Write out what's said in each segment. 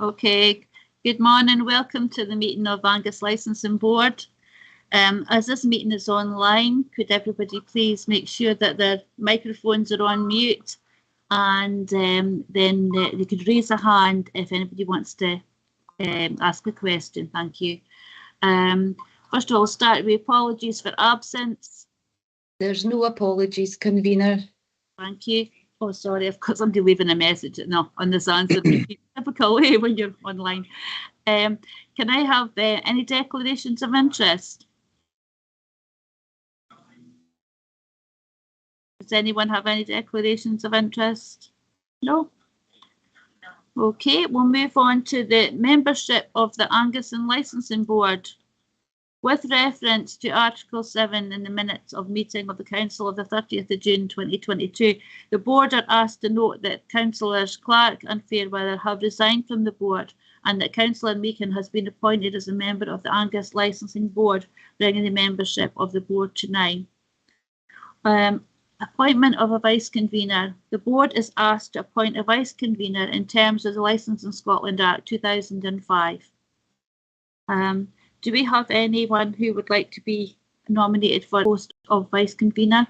Okay, good morning. Welcome to the meeting of Angus Licensing Board. As this meeting is online, could everybody please make sure that their microphones are on mute, and then they could raise a hand if anybody wants to ask a question. Thank you. First of all, start with apologies for absence. There's no apologies, convener. Thank you. Oh, sorry, I've got somebody leaving a message on this answer. Typical way when you're online. Can I have any declarations of interest? Does anyone have any declarations of interest? No? Okay, we'll move on to the membership of the Angus Licensing Board. With reference to Article 7 in the minutes of meeting of the Council of the 30th of June 2022, the Board are asked to note that Councillors Clark and Fairweather have resigned from the Board, and that Councillor Meekin has been appointed as a member of the Angus Licensing Board, bringing the membership of the Board to 9. Appointment of a Vice Convener. The Board is asked to appoint a Vice Convener in terms of the Licensing Scotland Act 2005. Do we have anyone who would like to be nominated for the post of Vice Convener?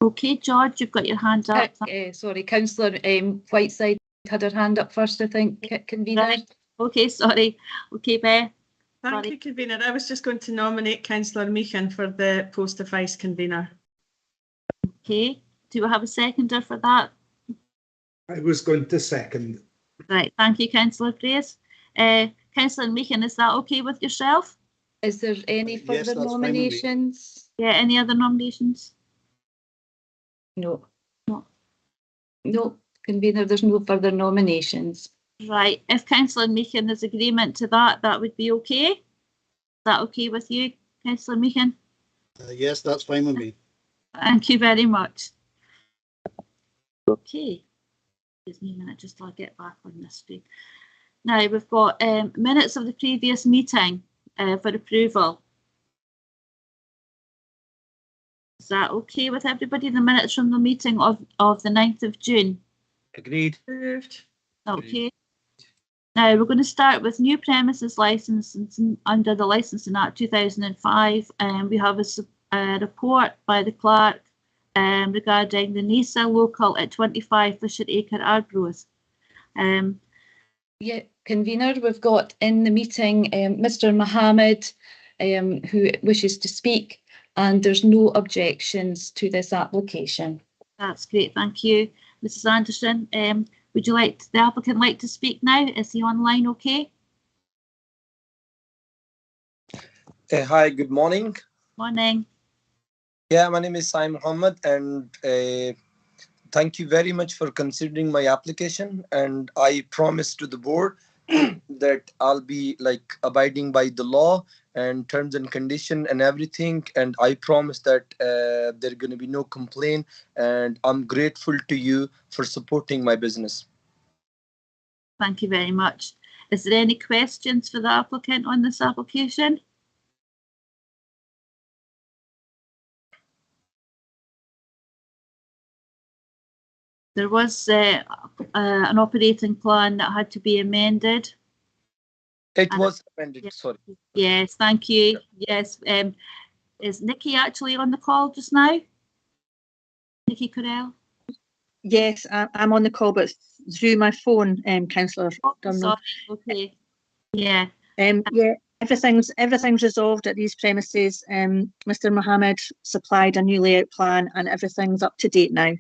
Okay, George, you've got your hand up. Sorry, Councillor Whiteside had her hand up first, I think, convener. Right. Okay, sorry. Okay, Beth. Thank you, convener. I was just going to nominate Councillor Meekin for the post of Vice Convener. Okay, do we have a seconder for that? I was going to second. Right, thank you, Councillor Grace. Councillor Meekin, is that okay with yourself? Is there any further nominations? Yeah, any other nominations? No. No, convener, there's no further nominations. Right, if Councillor Meekin has agreement to that, that would be okay. Is that okay with you, Councillor Meekin? Yes, that's fine with me. Thank you very much. Okay. Give me a minute just till I get back on this screen. Now we've got minutes of the previous meeting for approval. Is that okay with everybody? The minutes from the meeting of the 9th of June. Agreed. Approved. Okay. Now we're going to start with new premises licensing under the Licensing Act 2005, and we have a report by the clerk regarding the NISA local at 25 Fisher Acre Arbroath. Yeah, convener, we've got in the meeting Mr. Mohammed who wishes to speak, and there's no objections to this application. That's great, thank you. Mrs. Anderson, would you like the applicant like to speak now? Is he online okay? Hi, good morning. Morning. Yeah, my name is Sai Muhammad, and thank you very much for considering my application. And I promise to the board that I'll be abiding by the law and terms and condition and everything. And I promise that there are going to be no complaint. And I'm grateful to you for supporting my business. Thank you very much. Is there any questions for the applicant on this application? There was an operating plan that had to be amended. It was amended, yes, sorry. Yes, thank you. Yes, is Nikki actually on the call just now? Nikki Correll? Yes, I'm on the call, but through my phone, Councillor. Oh, sorry, okay. Yeah. Yeah, everything's resolved at these premises. Mr. Mohammed supplied a new layout plan and everything's up to date now.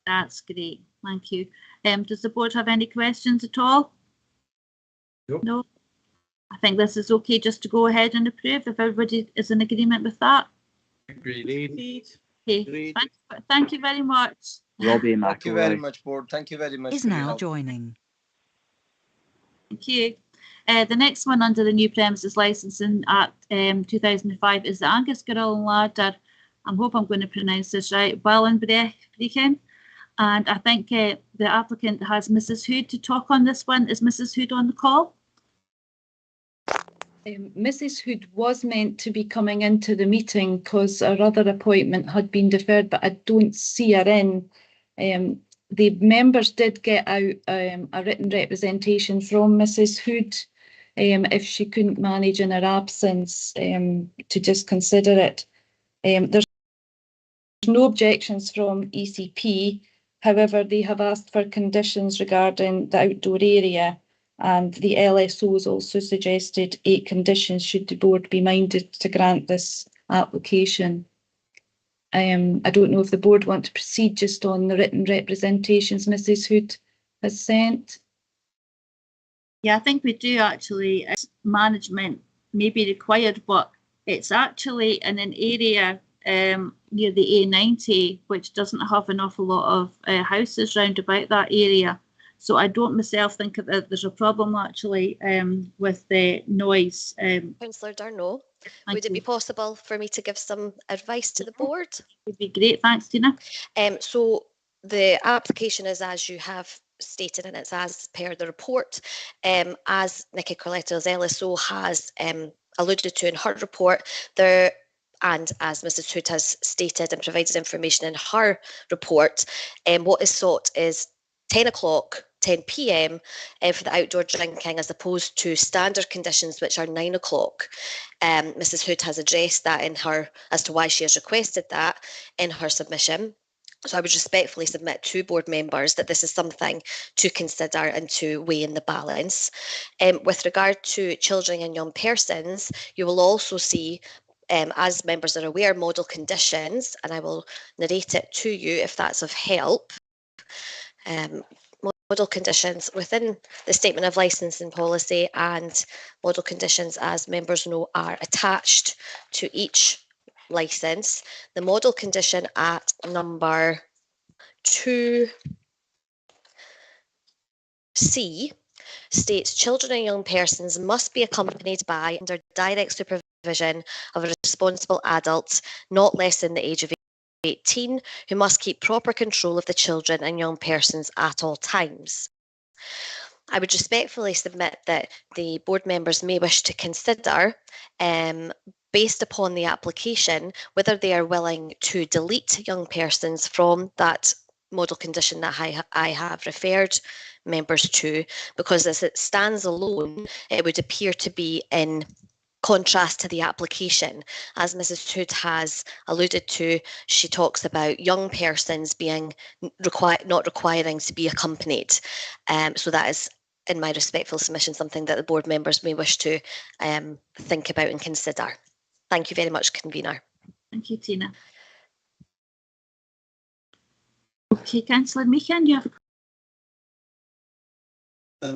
That's great, thank you. Does the board have any questions at all? Nope. No. I think this is okay just to go ahead and approve if everybody is in agreement with that. Agreed. Okay. Thank you very much. Robbie, Thank you very much, board. Thank you very much. Is now joining. Thank you. The next one under the new premises licensing act 2005 is the Angus Grill and Larder. I hope I'm going to pronounce this right. Wallenbrechen. And I think the applicant has Mrs. Hood to talk on this one. Is Mrs. Hood on the call? Mrs. Hood was meant to be coming into the meeting because our other appointment had been deferred, but I don't see her in. The members did get out a written representation from Mrs. Hood if she couldn't manage in her absence to just consider it. There's no objections from ECP. However, they have asked for conditions regarding the outdoor area, and the LSOs also suggested 8 conditions should the board be minded to grant this application. I don't know if the board want to proceed just on the written representations Mrs. Hood has sent. Yeah, I think we do actually. Management may be required, but it's actually in an area near the A90, which doesn't have an awful lot of houses round about that area. So I don't myself think that there's a problem actually with the noise. Councillor Darno, would it be possible for me to give some advice to the board? Would be great, thanks Tina. So the application is as you have stated, and it's as per the report. As Nicky Corletto's LSO has alluded to in her report, there, and as Mrs. Hood has stated and provided information in her report, what is sought is 10 o'clock, 10 p.m. For the outdoor drinking, as opposed to standard conditions, which are 9 o'clock. Mrs. Hood has addressed that in her, as to why she has requested that in her submission. So I would respectfully submit to board members that this is something to consider and to weigh in the balance. With regard to children and young persons, you will also see, as members are aware, model conditions, and I will narrate it to you if that's of help. Model conditions within the statement of licensing policy, and model conditions, as members know, are attached to each licence. The model condition at number 2C states children and young persons must be accompanied by, under direct supervision of a responsible adult not less than the age of 18, who must keep proper control of the children and young persons at all times. I would respectfully submit that the board members may wish to consider, based upon the application, whether they are willing to delete young persons from that model condition that I have referred members to, because as it stands alone, it would appear to be in contrast to the application. As Mrs. Hood has alluded to, she talks about young persons being not requiring to be accompanied. So that is, in my respectful submission, something that the board members may wish to think about and consider. Thank you very much, convener. Thank you, Tina. Okay, Councillor Meehan, you have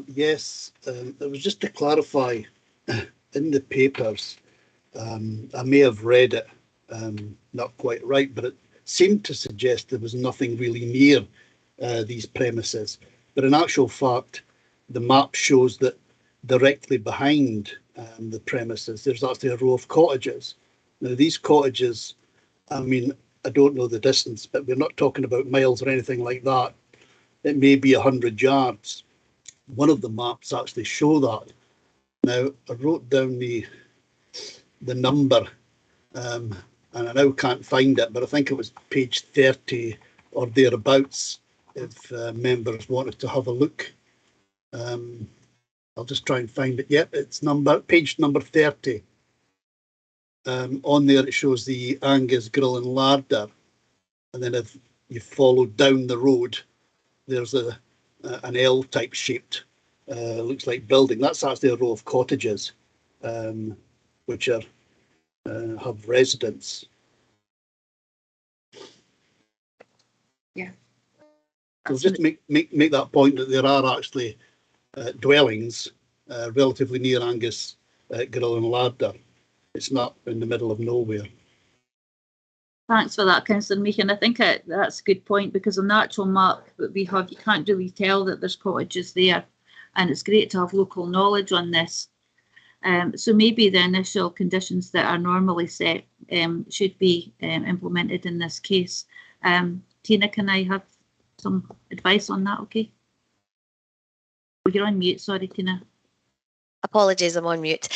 Yes, it was just to clarify, in the papers, I may have read it not quite right, but it seemed to suggest there was nothing really near these premises. But in actual fact, the map shows that directly behind the premises, there's actually a row of cottages. Now, these cottages, I mean, I don't know the distance, but we're not talking about miles or anything like that. It may be 100 yards. One of the maps actually show that. Now, I wrote down the number, and I now can't find it, but I think it was page 30 or thereabouts, if members wanted to have a look. I'll just try and find it. Yep, it's page number 30. On there it shows the Angus Grill and Larder, and then if you follow down the road, there's an L-type shaped, looks like building. That's actually a row of cottages, which are have residents. Yeah. So just make that point that there are actually dwellings relatively near Angus Grill and Larder. It's not in the middle of nowhere. Thanks for that, Councillor Meehan. I think that's a good point, because on the actual map that we have, you can't really tell that there's cottages there, and it's great to have local knowledge on this. So maybe the initial conditions that are normally set should be implemented in this case. Tina, can I have some advice on that, okay? Oh, you're on mute, sorry, Tina. Apologies, I'm on mute.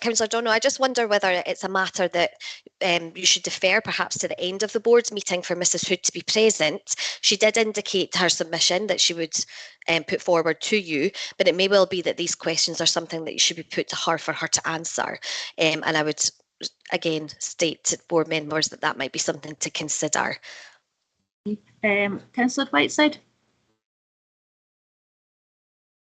Councillor Donald, I just wonder whether it's a matter that you should defer perhaps to the end of the board's meeting for Mrs Hood to be present. She did indicate her submission that she would put forward to you, but it may well be that these questions are something that you should be put to her for her to answer. And I would again state to board members that that might be something to consider. Councillor Whiteside?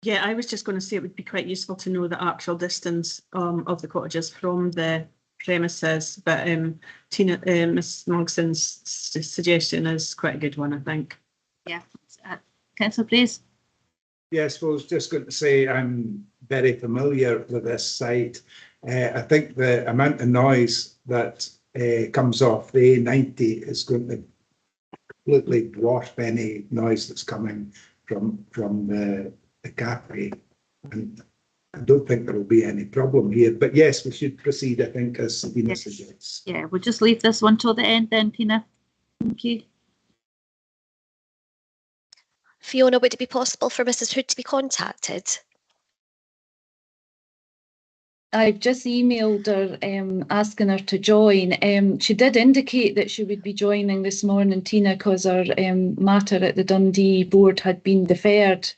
Yeah, I was just going to say it would be quite useful to know the actual distance of the cottages from the premises, but Ms Mogson's suggestion is quite a good one, I think. Yeah. Councillor Brace? Yes, well, I was just going to say I'm very familiar with this site. I think the amount of noise that comes off the A90 is going to completely dwarf any noise that's coming from the cafe, and I don't think there will be any problem here. But yes, we should proceed, I think, as Tina suggests. Yeah, we'll just leave this one till the end then, Tina. Thank you. Fiona, would it be possible for Mrs Hood to be contacted? I've just emailed her asking her to join. She did indicate that she would be joining this morning, Tina, because her matter at the Dundee board had been deferred,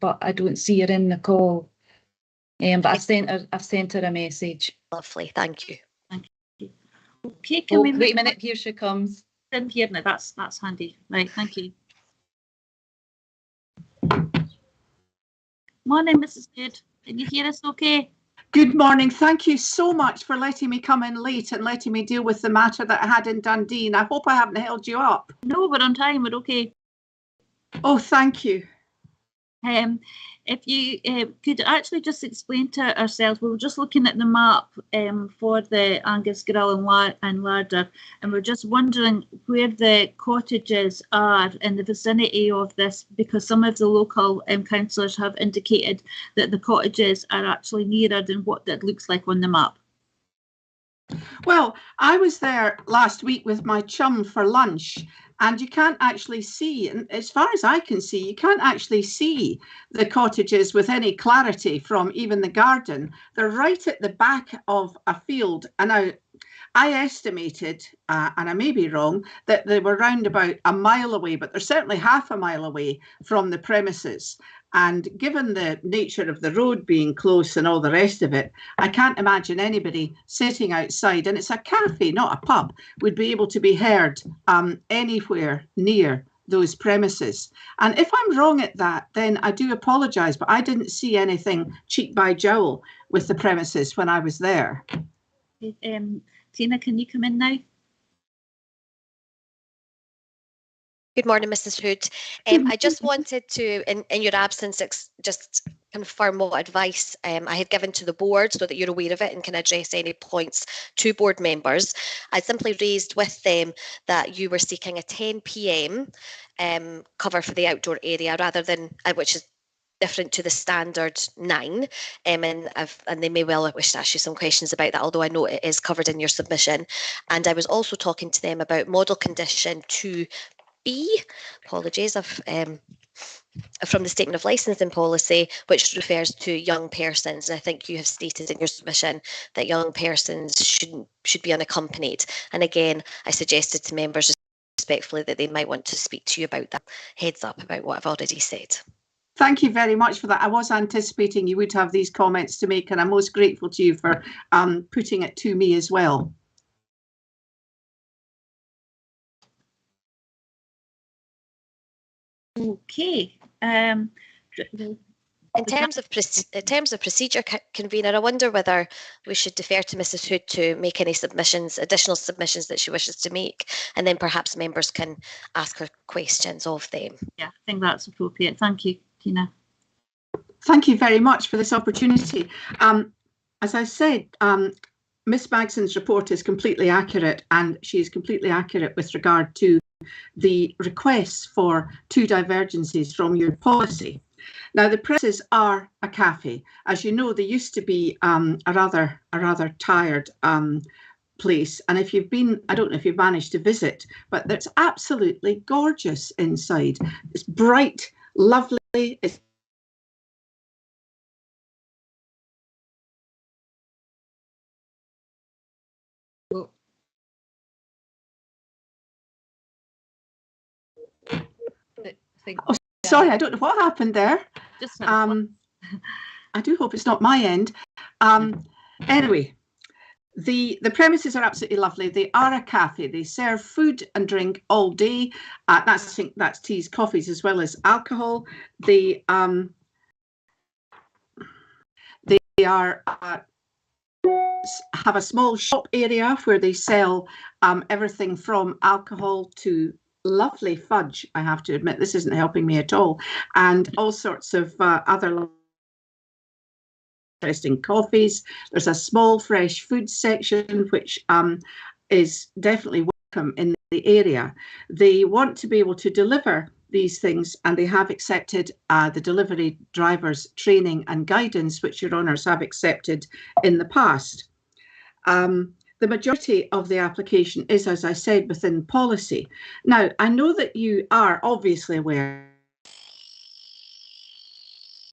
but I don't see her in the call. But I've sent her a message. Lovely, thank you. Thank you. Okay, can we wait a minute, here she comes. In here now, that's handy. Right, thank you. Morning, Mrs. Hood. Can you hear us okay? Good morning. Thank you so much for letting me come in late and letting me deal with the matter that I had in Dundee. And I hope I haven't held you up. No, we're on time. We're okay. Oh, thank you. If you could actually just explain to ourselves, we were just looking at the map for the Angus Grill and Larder, and we're just wondering where the cottages are in the vicinity of this, because some of the local councillors have indicated that the cottages are actually nearer than what that looks like on the map. Well, I was there last week with my chum for lunch, and you can't actually see, and as far as I can see, you can't actually see the cottages with any clarity from even the garden. They're right at the back of a field, and I estimated, and I may be wrong, that they were round about a mile away, but they're certainly half a mile away from the premises. And given the nature of the road being close and all the rest of it, I can't imagine anybody sitting outside, and it's a cafe, not a pub, would be able to be heard anywhere near those premises. And if I'm wrong at that, then I do apologise, but I didn't see anything cheek by jowl with the premises when I was there. Tina, can you come in now? Good morning, Mrs Hood. I just wanted to, in your absence, just confirm what advice I had given to the board so that you're aware of it and can address any points to board members. I simply raised with them that you were seeking a 10 p.m. Cover for the outdoor area rather than, which is different to the standard 9, and they may well wish to ask you some questions about that, although I know it is covered in your submission. And I was also talking to them about model condition 2B, apologies, from the statement of licensing policy, which refers to young persons. And I think you have stated in your submission that young persons should be unaccompanied. And again, I suggested to members respectfully that they might want to speak to you about that. Heads up about what I've already said. Thank you very much for that. I was anticipating you would have these comments to make, and I'm most grateful to you for putting it to me as well. Okay. In terms of procedure, convener, I wonder whether we should defer to Mrs Hood to make any additional submissions that she wishes to make, and then perhaps members can ask her questions of them. Yeah, I think that's appropriate. Thank you, Tina. Thank you very much for this opportunity. As I said, Ms Magson's report is completely accurate, and she is completely accurate with regard to the requests for 2 divergences from your policy. Now, the premises are a cafe. As you know, they used to be a rather tired place. And if you've been, I don't know if you've managed to visit, but it's absolutely gorgeous inside. It's bright, lovely. It's Oh, Oh, sorry, I don't know what happened there. just I do hope it's not my end. Anyway, the premises are absolutely lovely. They are a cafe. They serve food and drink all day. I think that's teas, coffees, as well as alcohol. They are have a small shop area where they sell everything from alcohol to lovely fudge. I have to admit, this isn't helping me at all, and all sorts of other interesting coffees. There's a small fresh food section, which is definitely welcome in the area. They want to be able to deliver these things, and they have accepted the delivery drivers training and guidance, which your honours have accepted in the past. The majority of the application is, as I said, within policy. Now, I know that you are obviously aware.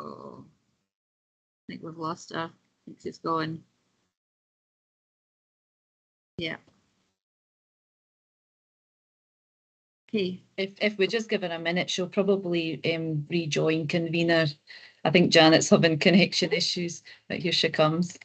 Oh, I think we've lost her. I think she's gone. Yeah. Okay. If we just give her a minute, she'll probably rejoin convener. I think Janet's having connection issues, but here she comes.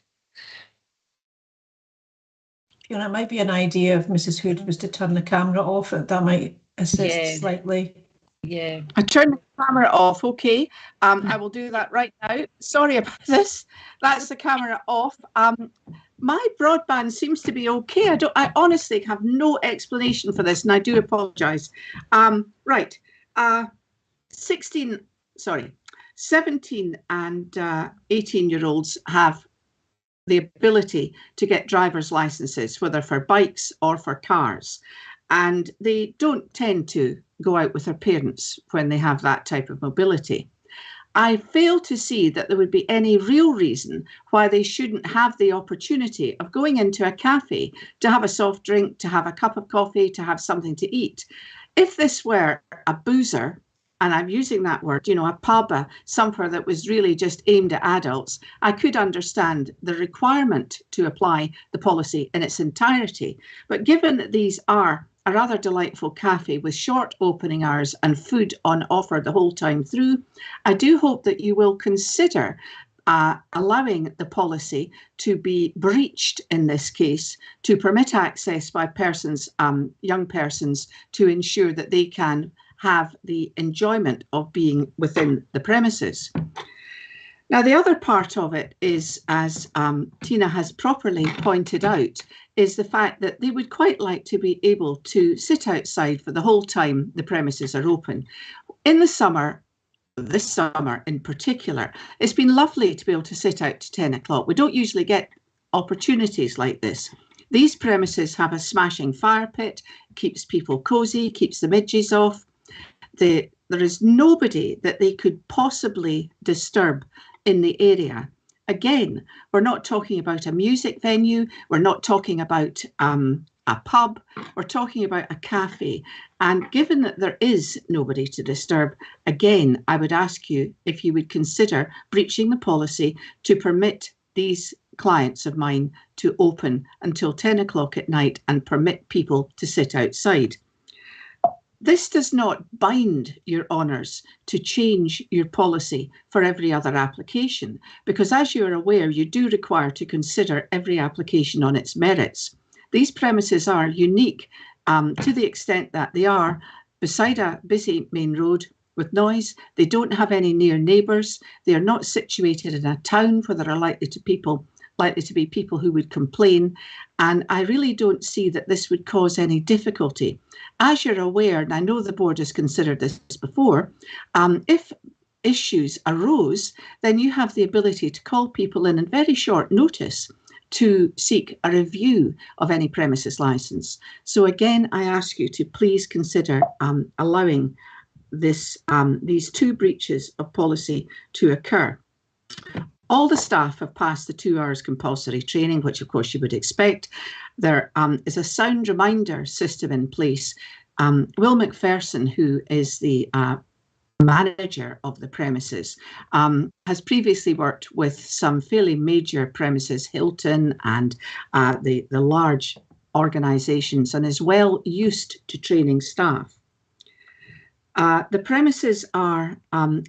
You know, it might be an idea if Mrs. Hood was to turn the camera off, that might assist slightly. Yeah. I turned the camera off, okay. I will do that right now. Sorry about this. That's the camera off. My broadband seems to be okay. I honestly have no explanation for this, and I do apologise. Right. 17 and 18-year-olds have the ability to get driver's licenses, whether for bikes or for cars. And they don't tend to go out with their parents when they have that type of mobility. I fail to see that there would be any real reason why they shouldn't have the opportunity of going into a cafe to have a soft drink, to have a cup of coffee, to have something to eat. If this were a boozer, and I'm using that word, you know, a pub, somewhere that was really just aimed at adults, I could understand the requirement to apply the policy in its entirety. But given that these are a rather delightful cafe with short opening hours and food on offer the whole time through, I do hope that you will consider allowing the policy to be breached in this case, to permit access by persons, young persons, to ensure that they can have the enjoyment of being within the premises. Now, the other part of it is, as Tina has properly pointed out, is the fact that they would quite like to be able to sit outside for the whole time the premises are open. In the summer, this summer in particular, it's been lovely to be able to sit out to 10 o'clock. We don't usually get opportunities like this. These premises have a smashing fire pit, keeps people cosy, keeps the midges off. There is nobody that they could possibly disturb in the area. Again, we're not talking about a music venue. We're not talking about a pub. We're talking about a cafe. And given that there is nobody to disturb, again, I would ask you if you would consider breaching the policy to permit these clients of mine to open until 10 o'clock at night and permit people to sit outside. This does not bind your honours to change your policy for every other application, because as you are aware, you do require to consider every application on its merits. These premises are unique to the extent that they are beside a busy main road with noise. They don't have any near neighbours. They are not situated in a town where there are likely to be people who would complain. And I really don't see that this would cause any difficulty. As you're aware, and I know the board has considered this before, if issues arose, then you have the ability to call people in very short notice to seek a review of any premises licence. So again, I ask you to please consider allowing these two breaches of policy to occur. All the staff have passed the 2 hours compulsory training, which of course you would expect. There is a sound reminder system in place. Will McPherson, who is the manager of the premises, has previously worked with some fairly major premises, Hilton and the large organisations and is well used to training staff. The premises are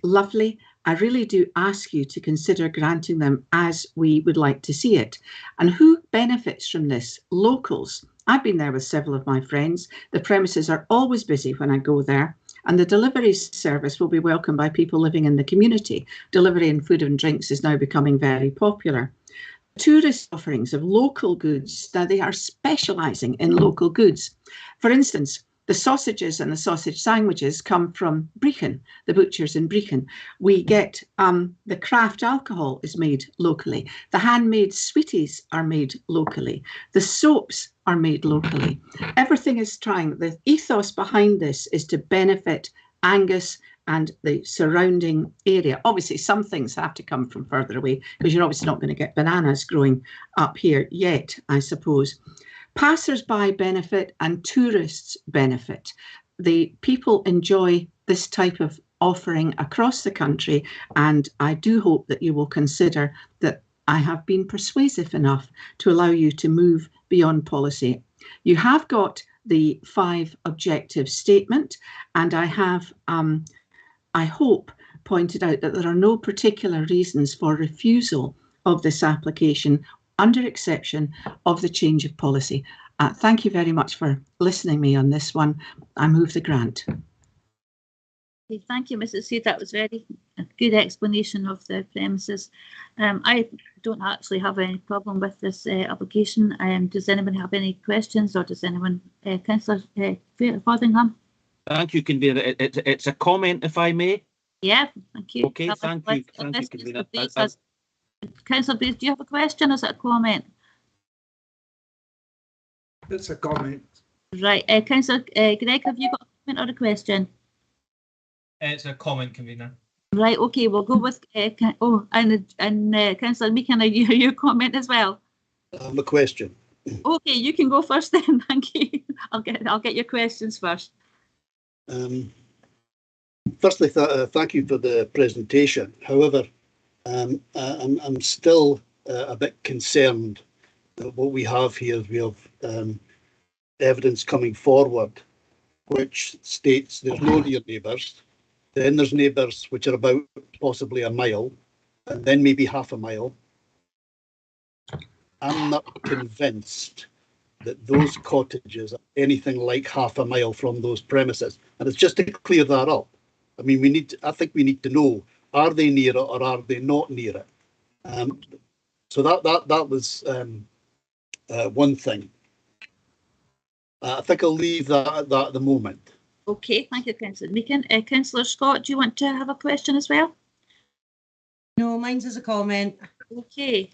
lovely. I really do ask you to consider granting them as we would like to see it. And who benefits from this? Locals. I've been there with several of my friends. The premises are always busy when I go there, and the delivery service will be welcomed by people living in the community. Delivery and food and drinks is now becoming very popular. Tourist offerings of local goods. Now they are specialising in local goods. For instance, the sausages and the sausage sandwiches come from Brecon, the butchers in Brecon. We get the craft alcohol is made locally. The handmade sweeties are made locally. The soaps are made locally. Everything is trying. The ethos behind this is to benefit Angus and the surrounding area. Obviously, some things have to come from further away because you're obviously not going to get bananas growing up here yet, I suppose. Passers-by benefit and tourists benefit. The people enjoy this type of offering across the country, and I do hope that you will consider that I have been persuasive enough to allow you to move beyond policy. You have got the 5 objective statement, and I have, I hope, pointed out that there are no particular reasons for refusal of this application under exception of the change of policy. Thank you very much for listening to me on this one. I move the grant. Okay, thank you, Mrs. Seed. That was a good explanation of the premises. I don't actually have any problem with this application. Does anyone have any questions, or does anyone, Councillor Fotheringham? Thank you, Convener. It's a comment, if I may. Yeah, thank you. Okay, thank you, Convener. Councillor Bates, do you have a question or is it a comment? It's a comment. Right, Councillor Gregg, have you got a comment or a question? It's a comment, Convener. Right, okay, we'll go with Councillor Meehan, are you your comment as well? A question. Okay, you can go first then. Thank you. I'll get your questions first. Firstly, thank you for the presentation. However, I'm still a bit concerned that what we have here is we have evidence coming forward which states there's no near neighbours. Then there's neighbours which are about possibly a mile, and then maybe half a mile. I'm not convinced that those cottages are anything like half a mile from those premises. And it's just to clear that up. I mean, I think we need to know, are they near it or are they not near it? So that was one thing. I think I'll leave that at the moment. Okay, thank you, Councillor Meehan. Councillor Scott, do you want to have a question as well? No, mine's as a comment. Okay.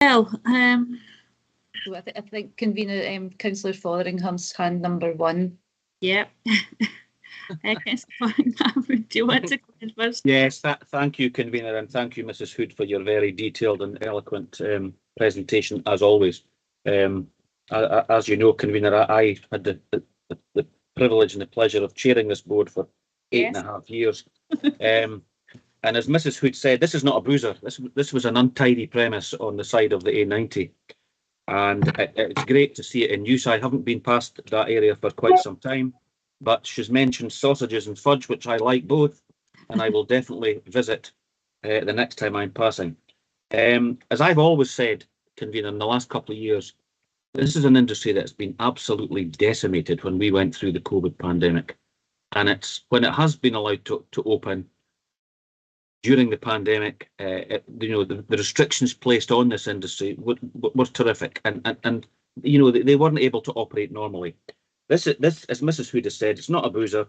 So I think Convener, Councillor Fotheringham's hand number 1. Yep. Councillor Fotheringham, do you want to come in first? Yes, thank you, Convener, and thank you, Mrs. Hood, for your very detailed and eloquent presentation, as always. As you know, Convener, I had the privilege and the pleasure of chairing this board for 8.5 years. And as Mrs. Hood said, this is not a bruiser. This was an untidy premise on the side of the A90. And it's great to see it in use. I haven't been past that area for quite some time, but she's mentioned sausages and fudge, which I like both, and I will definitely visit the next time I'm passing. As I've always said, Convener, in the last couple of years, this is an industry that's been absolutely decimated when we went through the COVID pandemic. And it's when it has been allowed to open during the pandemic, the restrictions placed on this industry were terrific, and they weren't able to operate normally. This, as Mrs. Hood has said, it's not a boozer,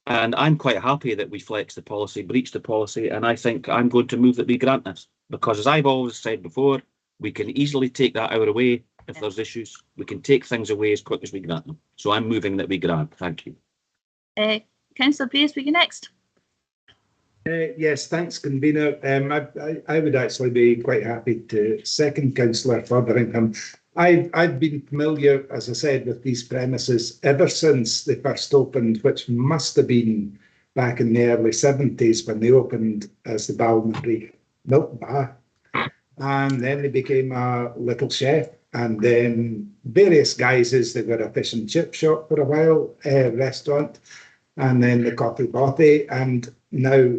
and I'm quite happy that we flexed the policy, breached the policy, and I think I'm going to move that we grant this, because as I've always said before, we can easily take that hour away if there's issues. We can take things away as quick as we grant them. So I'm moving that we grant. Thank you. Councillor Pearce, will you next? Yes, thanks, Convener. I would actually be quite happy to second Councillor Fotheringham. I've been familiar, as I said, with these premises ever since they first opened, which must have been back in the early 70s when they opened as the Balmarie Milk Bar. And then they became a Little Chef, and then various guises. They've got a fish and chip shop for a while, restaurant, and then the coffee bothy, and now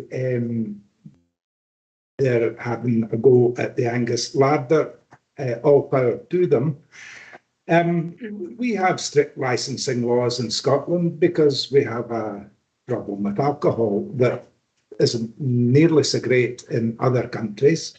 they're having a go at the Angus larder. All power to them. We have strict licensing laws in Scotland because we have a problem with alcohol that isn't nearly so great in other countries.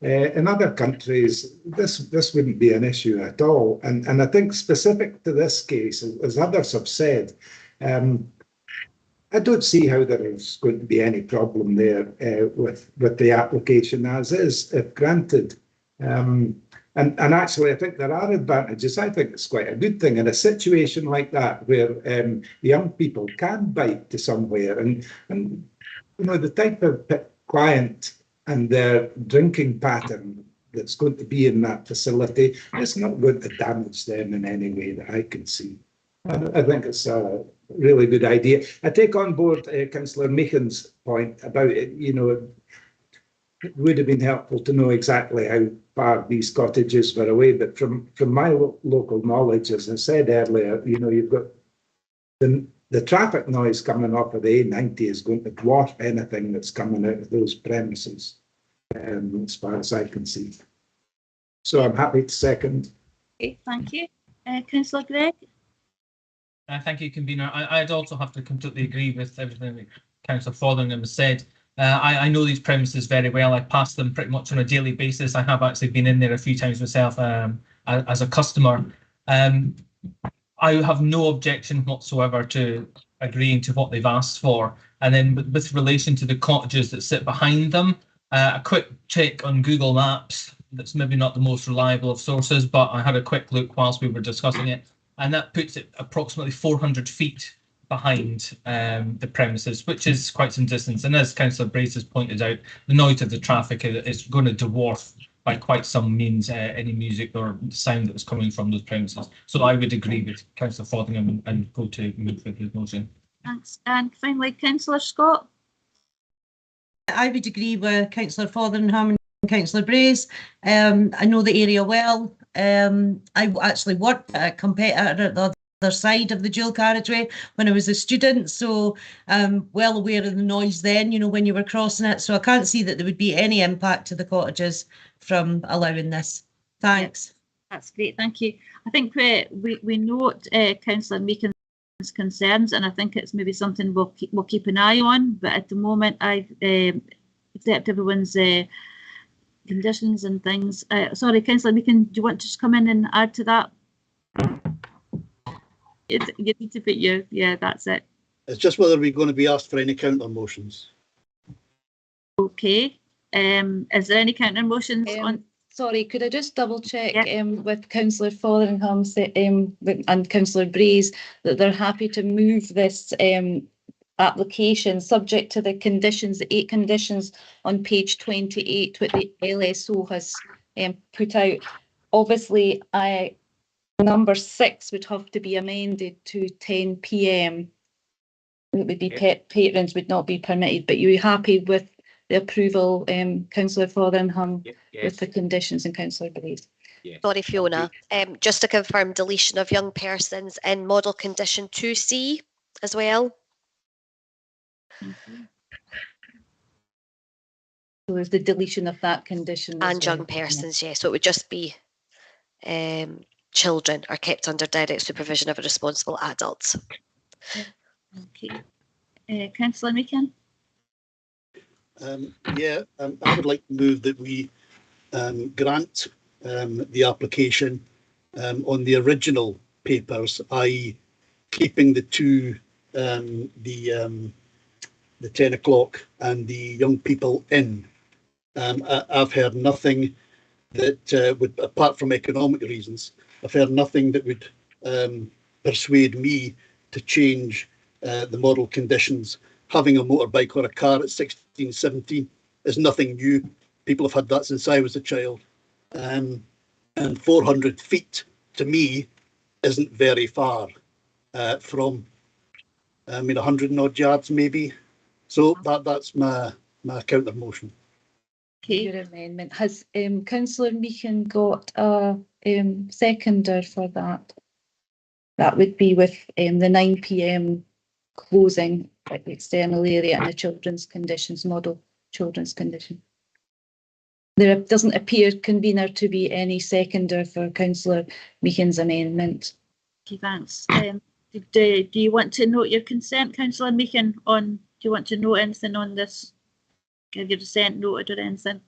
In other countries, this wouldn't be an issue at all. And I think specific to this case, as others have said, I don't see how there is going to be any problem there with the application as is, if granted. And actually, I think there are advantages. I think it's quite a good thing in a situation like that where young people can bike to somewhere, and you know, the type of client and their drinking pattern that's going to be in that facility is not going to damage them in any way that I can see. I think it's a really good idea. I take on board Councillor Meechan's point about it. You know, it would have been helpful to know exactly how far these cottages were away, but from my local knowledge, as I said earlier, you know, you've got the traffic noise coming off of the A90 is going to dwarf anything that's coming out of those premises, as far as I can see. So I'm happy to second. Okay, thank you. Councillor Gregg? Thank you, Convener. I'd also have to completely agree with everything that Councillor Fotheringham has said. I know these premises very well. I pass them pretty much on a daily basis. I have actually been in there a few times myself as a customer. I have no objection whatsoever to agreeing to what they've asked for. And then with relation to the cottages that sit behind them, a quick check on Google Maps, that's maybe not the most reliable of sources, but I had a quick look whilst we were discussing it, and that puts it approximately 400 feet behind the premises, which is quite some distance. And as Councillor Brace has pointed out, the noise of the traffic is going to dwarf by quite some means any music or sound that was coming from those premises. So I would agree with Councillor Fotheringham and go to move with his motion. Thanks. And finally, Councillor Scott? I would agree with Councillor Fotheringham and Councillor Brace. I know the area well. I actually worked at a competitor at the other side of the dual carriageway when I was a student, so I'm well aware of the noise then, you know, when you were crossing it. So I can't see that there would be any impact to the cottages from allowing this. Thanks. Yeah, that's great, thank you. I think we note Councillor Meechan's concerns, and I think it's maybe something we'll keep an eye on. But at the moment, I accept everyone's conditions and things. Sorry, Councillor Meechan, do you want to just come in and add to that? You need to put your, yeah, that's it. It's just whether we're going to be asked for any counter motions. Okay. Is there any counter motions on? Sorry, could I just double check with Councillor Fotheringham and Councillor Brace that they're happy to move this application subject to the conditions, the 8 conditions on page 28, what the LSO has put out. Obviously, number 6 would have to be amended to 10 p.m. It would be patrons would not be permitted, but you're happy with the approval, Councillor Fotheringham, with the conditions, and Councillor Brace? Sorry, Fiona. Just to confirm, deletion of young persons in model condition 2C as well. So there's the deletion of that condition. And young persons, yes. So it would just be children are kept under direct supervision of a responsible adult. Okay. Councillor Meechan? I would like to move that we grant the application on the original papers, i.e. keeping the two, the 10 o'clock and the young people in. I've heard nothing that would, apart from economic reasons, I've heard nothing that would persuade me to change the model conditions. Having a motorbike or a car at 16, 17 is nothing new. People have had that since I was a child. And 400 feet, to me, isn't very far from, 100 and odd yards maybe. So that's my counter motion. Okay, Your amendment. Has councillor Meehan got a seconder for that? That would be with the 9 p.m. closing at the external area and the children's conditions model, children's condition. There doesn't appear, convener, to be any seconder for councillor Meehan's amendment. okay, thanks. Do you want to note your consent, councillor Meehan, on, do you want to note anything on this? Give your dissent noted or anything?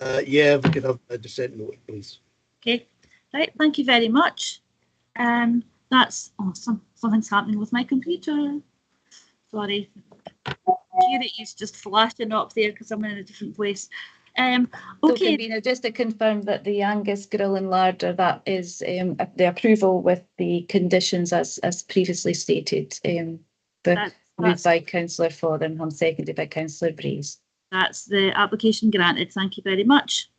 Yeah, if we could have a dissent note, please. Okay, right, thank you very much. That's awesome. Something's happening with my computer. Sorry. It's just flashing up there because I'm in a different place. So Okay, convener, just to confirm that the Angus grill and larder, that is the approval with the conditions as previously stated. Moved by councillor Fotheringham, seconded by councillor Breeze. that's the application granted. Thank you very much.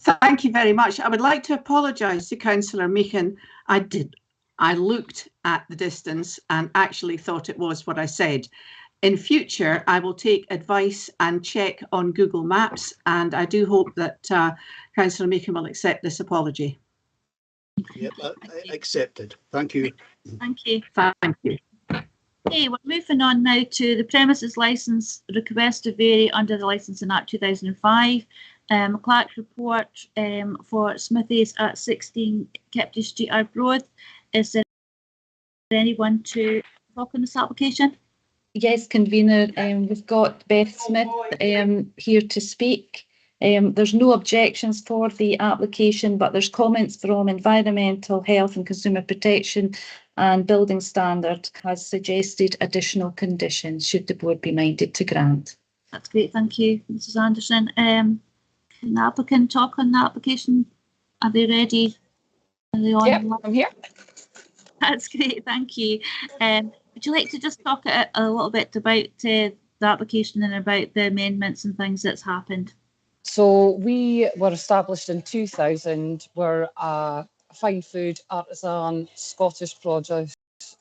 Thank you very much. I would like to apologise to councillor Meehan. I looked at the distance and actually thought it was what I said. In future, I will take advice and check on Google Maps, and I do hope that councillor Meehan will accept this apology. Yep, accepted. Thank you. Thank you. Thank you. Okay, we're moving on now to the premises licence request to vary under the Licensing Act 2005. Clerk's report for Smithies at 16 Kepty Street, Arbroath. Is there anyone to talk on this application? Yes, convener, we've got Beth Smith here to speak. There's no objections for the application, but there's comments from Environmental Health and Consumer Protection, and Building Standard has suggested additional conditions should the board be minded to grant. That's great, thank you, Mrs. Anderson. Can the applicant talk on the application? Are they ready? Are they on? Yep, I'm here. That's great, thank you. Would you like to just talk a little bit about the application and about the amendments and things that's happened? So we were established in 2000. We're a fine food, artisan, Scottish produce,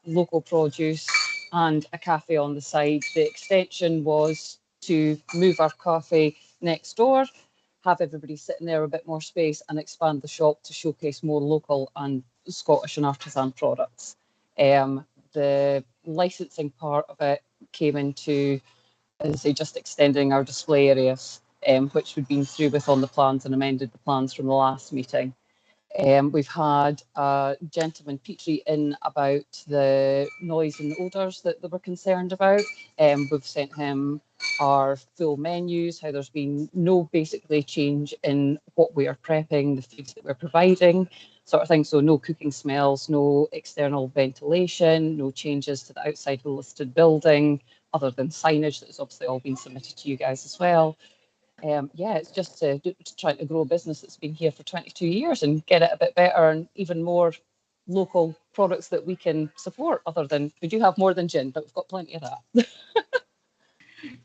local produce, and a cafe on the side. The extension was to move our cafe next door, have everybody sitting there a bit more space, and expand the shop to showcase more local and Scottish and artisan products. The licensing part of it came into, as I say, just extending our display areas, which we'd been through with on the plans and amended the plans from the last meeting. We've had a gentleman, Petrie, in about the noise and odours that they were concerned about. We've sent him our full menus, how there's been no basically change in what we are prepping, the foods that we're providing, sort of thing. So no cooking smells, no external ventilation, no changes to the outside of the listed building, other than signage that's obviously all been submitted to you guys as well. Yeah, it's just to try to grow a business that's been here for 22 years and get it a bit better and even more local products that we can support, other than, we do have more than gin, but we've got plenty of that.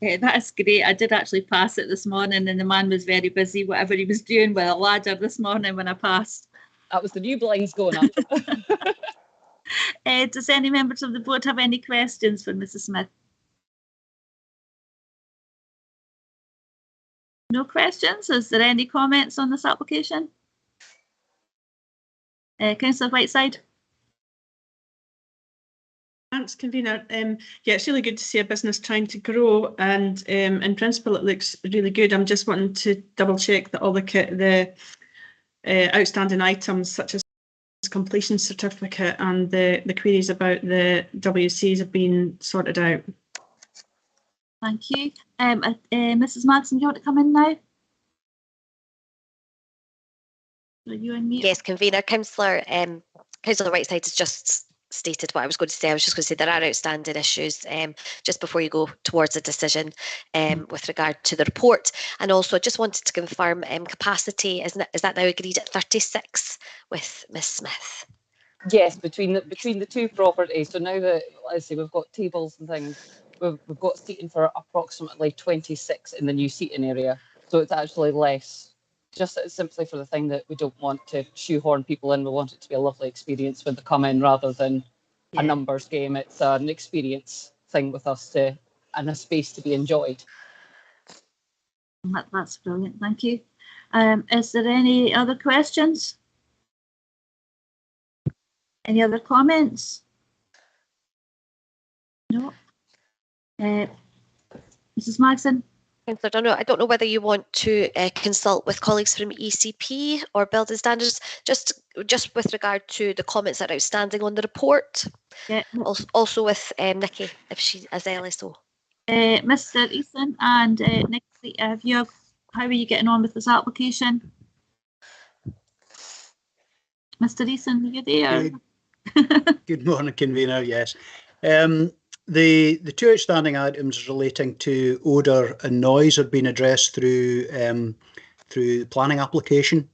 Yeah, that's great. I did actually pass it this morning and the man was very busy, whatever he was doing with a ladder this morning when I passed. That was the new blinds going up. Does any members of the board have any questions for Mrs. Smith? No questions? Is there any comments on this application? Councillor Whiteside? Thanks, convener. Yeah, it's really good to see a business trying to grow, and in principle it looks really good. I'm just wanting to double check that all the outstanding items such as completion certificate and the queries about the WCs have been sorted out. Thank you. Mrs. Madsen, do you want to come in now? Are you and me? Yes, convener. Councillor Whiteside has just stated what I was going to say. I was just going to say there are outstanding issues just before you go towards a decision with regard to the report. And also I just wanted to confirm capacity, is that now agreed at 36 with Ms. Smith? Yes, between the two properties. So now that, let's say, we've got tables and things, we've got seating for approximately 26 in the new seating area. So it's actually less, just simply for the thing that we don't want to shoehorn people in. We want it to be a lovely experience when they come in rather than a numbers game. It's an experience thing with us and a space to be enjoyed. That's brilliant, thank you. Is there any other questions? Any other comments? No. Mrs. Magson? I don't know whether you want to consult with colleagues from ECP or Building Standards, just with regard to the comments that are outstanding on the report. Yeah. Also with Nikki, if she as LSO. Mr. Eason and Nikki, how are you getting on with this application? Mr. Eason, are you there? Good morning, convener. Yes. The two outstanding items relating to odour and noise have been addressed through the planning application,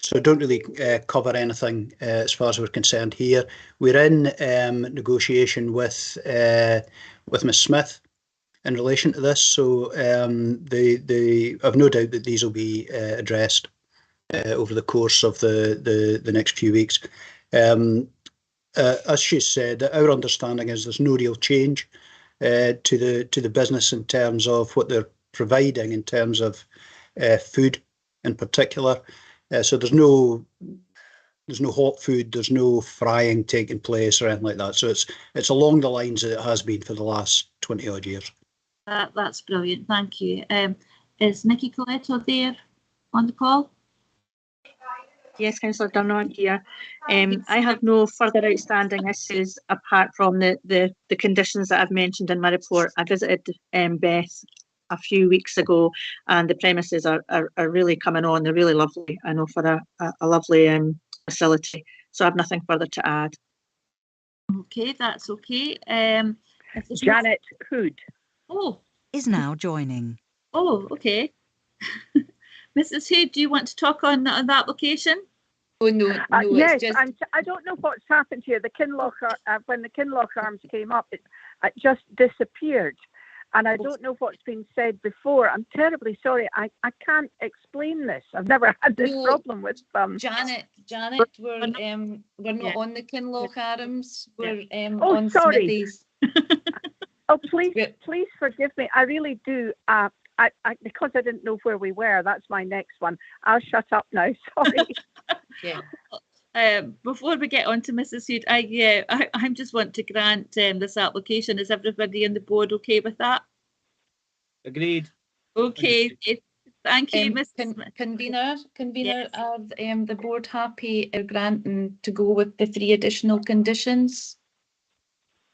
so don't really cover anything as far as we're concerned here. We're in negotiation with Ms. Smith in relation to this, so I've no doubt that these will be addressed over the course of the next few weeks. As she said, our understanding is there's no real change to the business in terms of what they're providing in terms of food in particular. So there's no hot food, there's no frying taking place or anything like that. So it's along the lines that it has been for the last 20 odd years. That's brilliant, thank you. Is Nikki Coletto there on the call? Yes, Councillor Dunn, I'm here. I have no further outstanding issues apart from the conditions that I've mentioned in my report. I visited Beth a few weeks ago, and the premises are really coming on. They're really lovely, I know, for a lovely facility. So I have nothing further to add. Okay, that's okay. Janet Hood. Oh. Is now joining. Oh, okay. Mrs. Hood, do you want to talk on the application? Oh, no, yes, I don't know what's happened here. The Kinloch, when the Kinloch Arms came up, it just disappeared. And I don't know what's been said before. I'm terribly sorry. I can't explain this. I've never had this problem with Janet, we're not on the Kinloch Arms. We're on sorry. Smithies. Oh, please forgive me. I really do. Because I didn't know where we were. That's my next one. I'll shut up now. Sorry. Yeah. Before we get on to Mrs. Hood, I just want to grant this application. Is everybody on the board okay with that? Agreed. Okay. Agreed. Thank you, Mrs. Convener, yes. Are the board happy granting to go with the 3 additional conditions?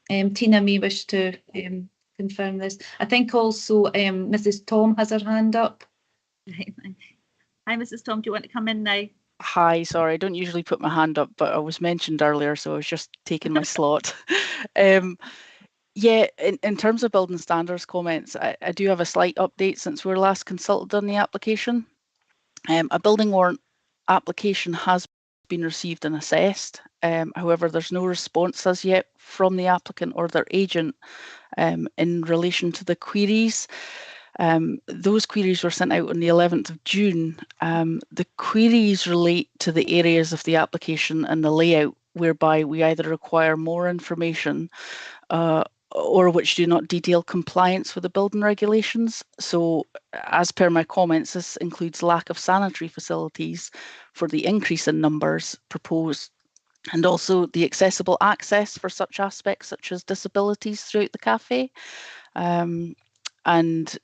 Tina may wish to confirm this. I think also Mrs. Tom has her hand up. Hi, Mrs. Tom, do you want to come in now? Hi, sorry, I don't usually put my hand up, but I was mentioned earlier, so I was just taking my slot. Yeah, in terms of building standards comments, I do have a slight update since we were last consulted on the application. A building warrant application has been received and assessed. However, there's no response as yet from the applicant or their agent in relation to the queries. Those queries were sent out on the 11th of June. The queries relate to the areas of the application and the layout whereby we either require more information or which do not detail compliance with the building regulations. So as per my comments, this includes lack of sanitary facilities for the increase in numbers proposed, and also the accessible access for such aspects such as disabilities throughout the cafe. And,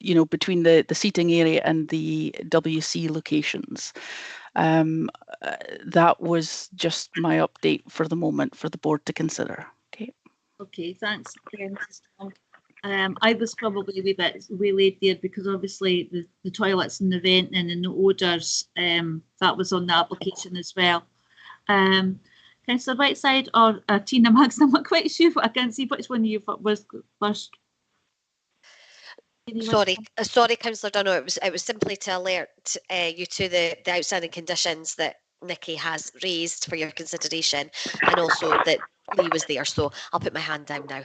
you know, between the seating area and the WC locations. That was just my update for the moment for the board to consider. Okay. Okay, thanks again, Mrs. Tom. I was probably a wee bit waylaid there because obviously the toilets and the venting and the odours, that was on the application as well. Councillor Whiteside or Tina Magson, I'm not quite sure, I can't see which one you was first. Sorry, Councillor Dunno. It was simply to alert you to the outstanding conditions that Nikki has raised for your consideration, and also that Lee was there. So I'll put my hand down now.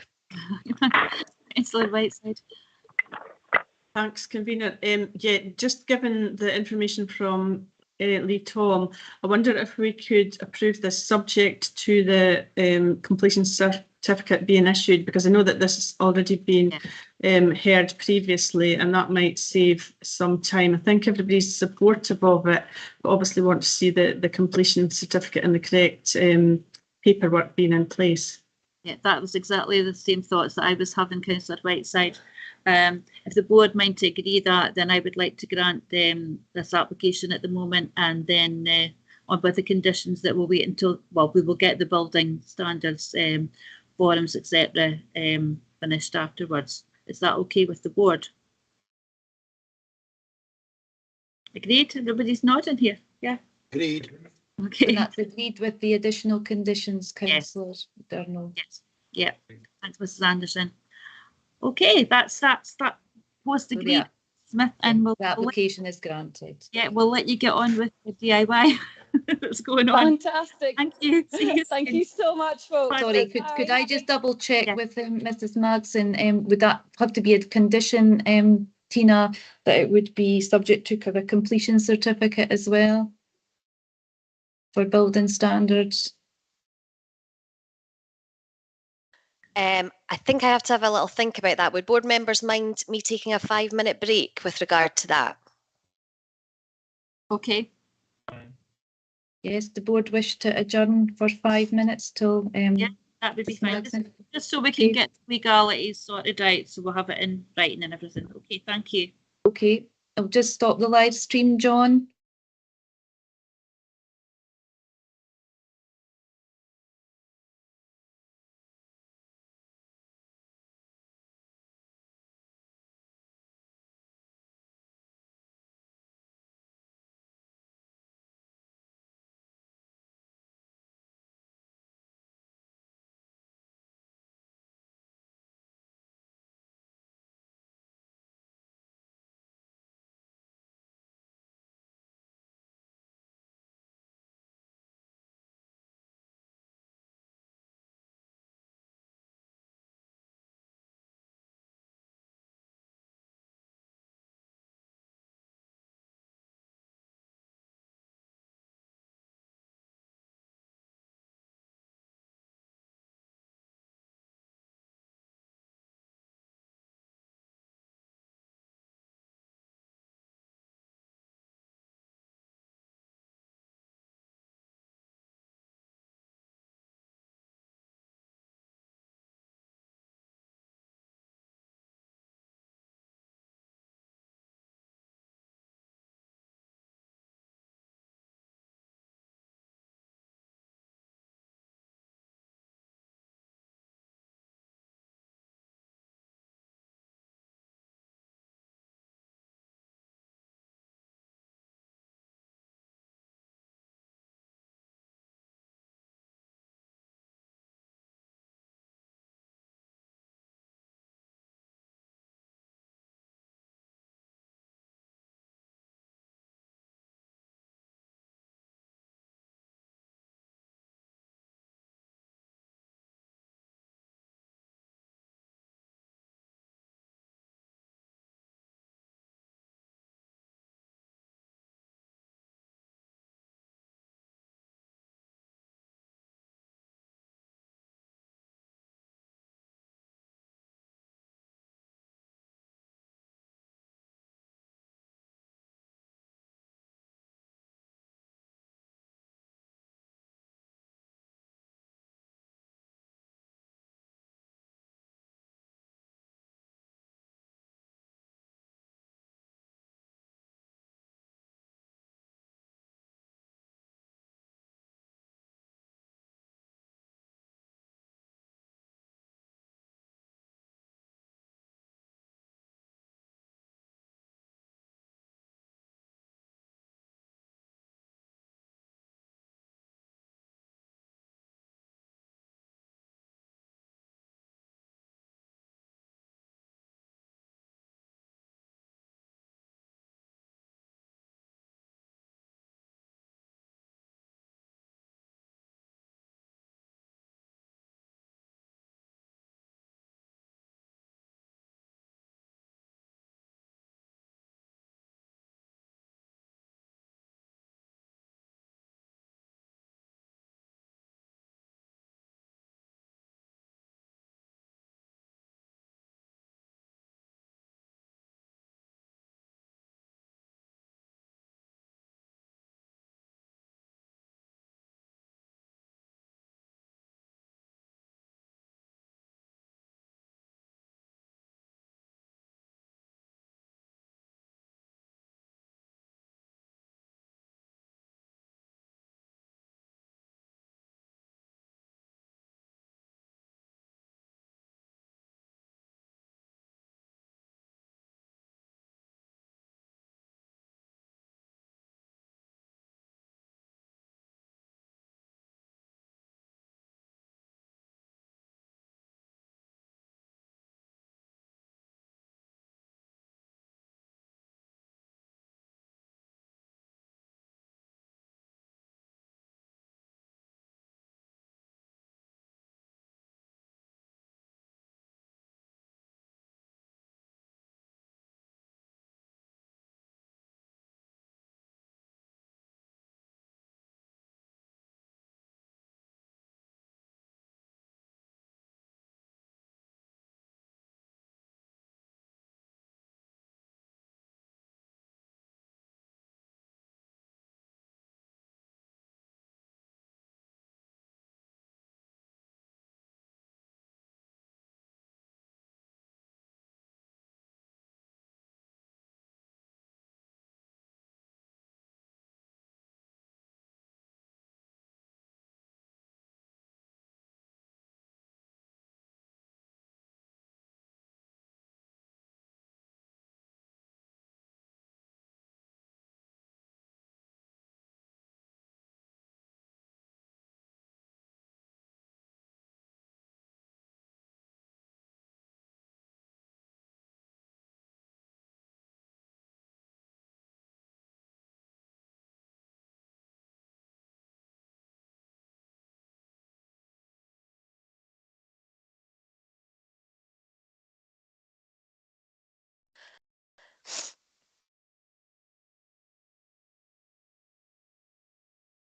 Councillor Whiteside. Thanks, convener. Yeah, just given the information from Lee Tom, I wonder if we could approve this subject to the completion certificate certificate being issued, because I know that this has already been heard previously, and that might save some time. I think everybody's supportive of it, but obviously want to see the completion certificate and the correct paperwork being in place. Yeah, that was exactly the same thoughts that I was having, Councillor Whiteside. If the board mind to agree that, then I would like to grant this application at the moment, and then on with the conditions that we'll wait until, well, we will get the building standards, forums, etc. Finished afterwards. Is that okay with the board? Agreed? Everybody's nodding here. Yeah. Agreed. Okay. And that's agreed with the additional conditions, Councillor Durno. Yes. Yeah. Thanks, Mrs. Anderson. Okay, that was agreed. Yeah. Smith, and the application is granted. Yeah, we'll let you get on with the DIY that's going on. Fantastic. Thank you. See you Thank soon. you so much, folks. Sorry, could I just double check with Mrs. Magson? Would that have to be a condition, Tina, that it would be subject to the completion certificate as well for building standards? I think I have to have a little think about that. Would board members mind me taking a 5-minute break with regard to that? Okay. Yes, the board wish to adjourn for 5 minutes till yeah, that would be fine. Just so we can get legalities sorted out, so we'll have it in writing and everything. Okay, thank you. Okay, I'll just stop the live stream, John.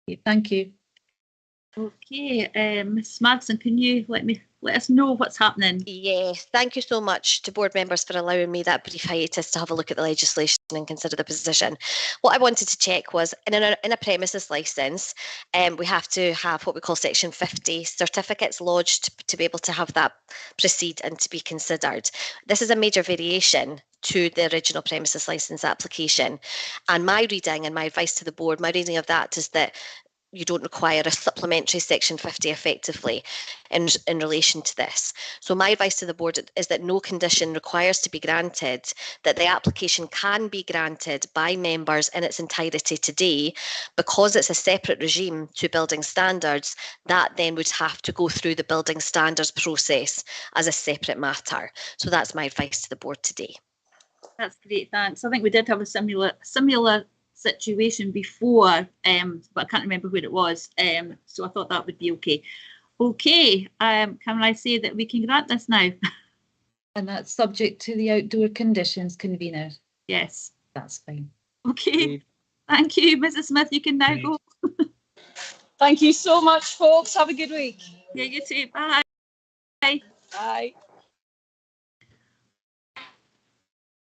Okay, thank you. Okay, Ms. Madsen, can you let us know what's happening? Yes, thank you so much to board members for allowing me that brief hiatus to have a look at the legislation and consider the position. What I wanted to check was in a premises licence, we have to have what we call Section 50 certificates lodged to be able to have that proceed and to be considered. This is a major variation to the original premises licence application. And my reading and my advice to the board, my reading of that is that you don't require a supplementary Section 50 effectively in relation to this. So my advice to the board is that no condition requires to be granted, that the application can be granted by members in its entirety today. Because it's a separate regime to building standards, that then would have to go through the building standards process as a separate matter. So that's my advice to the board today. That's great, thanks. I think we did have a similar situation before, but I can't remember where it was. So I thought that would be okay. Okay, can I say that we can grant this now? And that's subject to the outdoor conditions, convener. Yes. That's fine. Okay, thank you, Mrs. Smith. You can now go. Thank you so much, folks. Have a good week. Yeah, you too. Bye. Bye. Bye.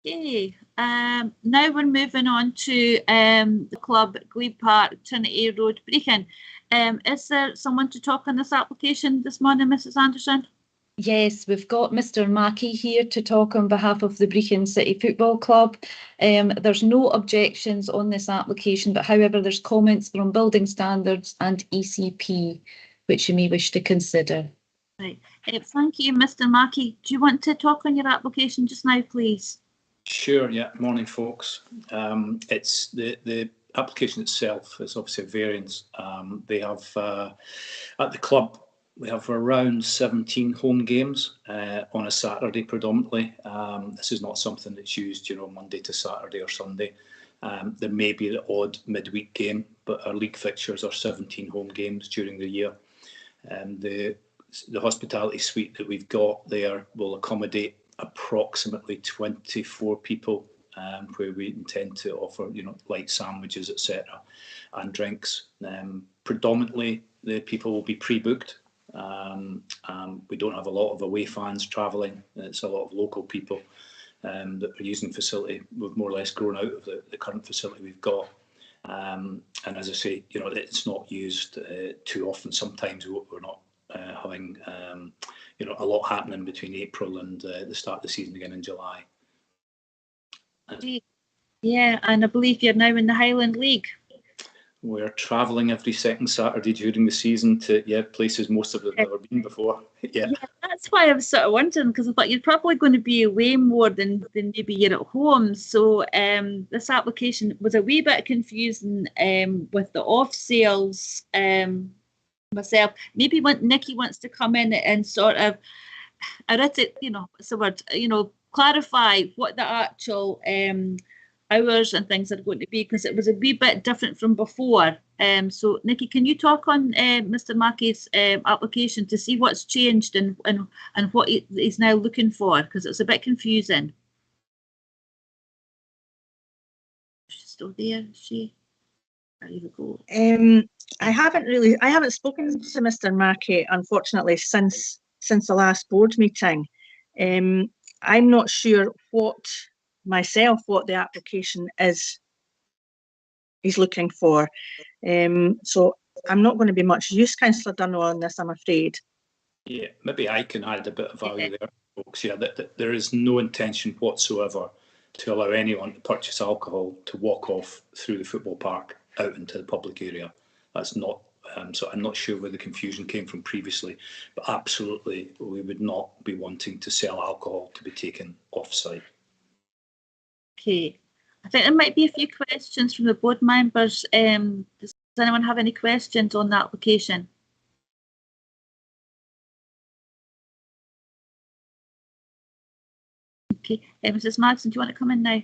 Okay, now we're moving on to the club, Glebe Park, Trinity Road, Brechin. Is there someone to talk on this application this morning, Mrs. Anderson? Yes, we've got Mr. Mackey here to talk on behalf of the Brechin City Football Club. There's no objections on this application, but however, there's comments from Building Standards and ECP, which you may wish to consider. Right. Thank you, Mr. Mackey. Do you want to talk on your application just now, please? Sure, yeah. Morning, folks. It's the application itself is obviously a variance. They have at the club we have around 17 home games on a Saturday predominantly. This is not something that's used, Monday to Saturday or Sunday. There may be the odd midweek game, but our league fixtures are 17 home games during the year. The hospitality suite that we've got there will accommodate approximately 24 people, where we intend to offer, light sandwiches, etc., and drinks. Predominantly, the people will be pre-booked. We don't have a lot of away fans travelling. It's a lot of local people that are using the facility. We've more or less grown out of the current facility we've got. And as I say, it's not used too often. Sometimes we're not having a lot happening between April and the start of the season again in July. Yeah, and I believe you're now in the Highland League. We're travelling every second Saturday during the season to places most of us have never been before. Yeah, that's why I was sort of wondering, because I thought you're probably going to be away more than maybe you're at home. So this application was a wee bit confusing with the off sales. Myself, maybe when Nikki wants to come in and sort of what's the word, clarify what the actual hours and things are going to be, because it was a wee bit different from before. So Nikki, can you talk on Mr. Mackey's application to see what's changed and what he's now looking for, because it's a bit confusing. She's still there, is she? There you go. I haven't spoken to Mr. Mackey, unfortunately, since the last board meeting. I'm not sure what the application is he's looking for. So I'm not going to be much use, Councillor Dunno, on this, I'm afraid. Yeah, maybe I can add a bit of value there, folks. Yeah, that there is no intention whatsoever to allow anyone to purchase alcohol to walk off through the football park out into the public area. That's not, so I'm not sure where the confusion came from previously, but absolutely we would not be wanting to sell alcohol to be taken off-site. Okay, I think there might be a few questions from the board members. Does anyone have any questions on the application? Okay, Mrs. Madsen, do you want to come in now?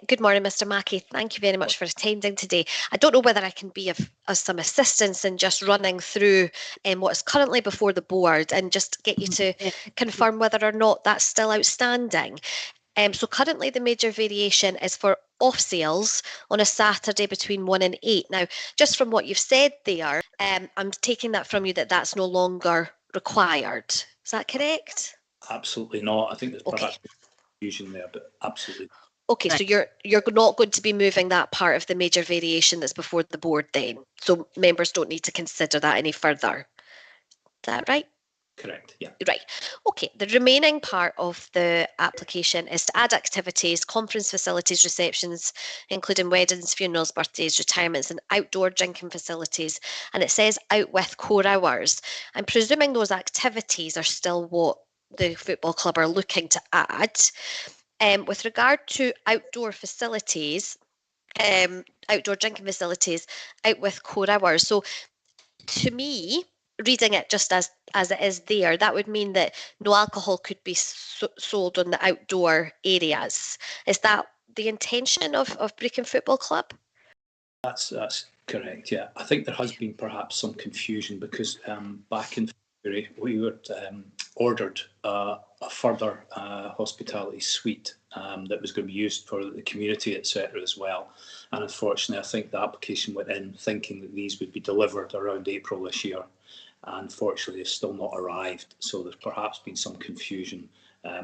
Good morning, Mr. Mackey. Thank you very much for attending today. I don't know whether I can be of some assistance in just running through what is currently before the board and just get you to confirm whether or not that's still outstanding. So currently the major variation is for off sales on a Saturday between 1 and 8. Now, just from what you've said there, I'm taking that from you that that's no longer required. Is that correct? Absolutely not. I think there's perhaps confusion there, but absolutely. Okay, so you're not going to be moving that part of the major variation that's before the board then. So members don't need to consider that any further. Is that right? Correct, yeah. Right. Okay, the remaining part of the application is to add activities, conference facilities, receptions, including weddings, funerals, birthdays, retirements, and outdoor drinking facilities. And it says out with core hours. I'm presuming those activities are still what the football club are looking to add. With regard to outdoor facilities, outdoor drinking facilities, out with core hours. So to me, reading it just as it is there, that would mean that no alcohol could be sold on the outdoor areas. Is that the intention of Brecon Football Club? That's correct, yeah. I think there has been perhaps some confusion because back in February we were ordered a further hospitality suite that was going to be used for the community, etc. as well. And unfortunately, I think the application went in thinking that these would be delivered around April this year. And unfortunately, they've still not arrived. So there's perhaps been some confusion.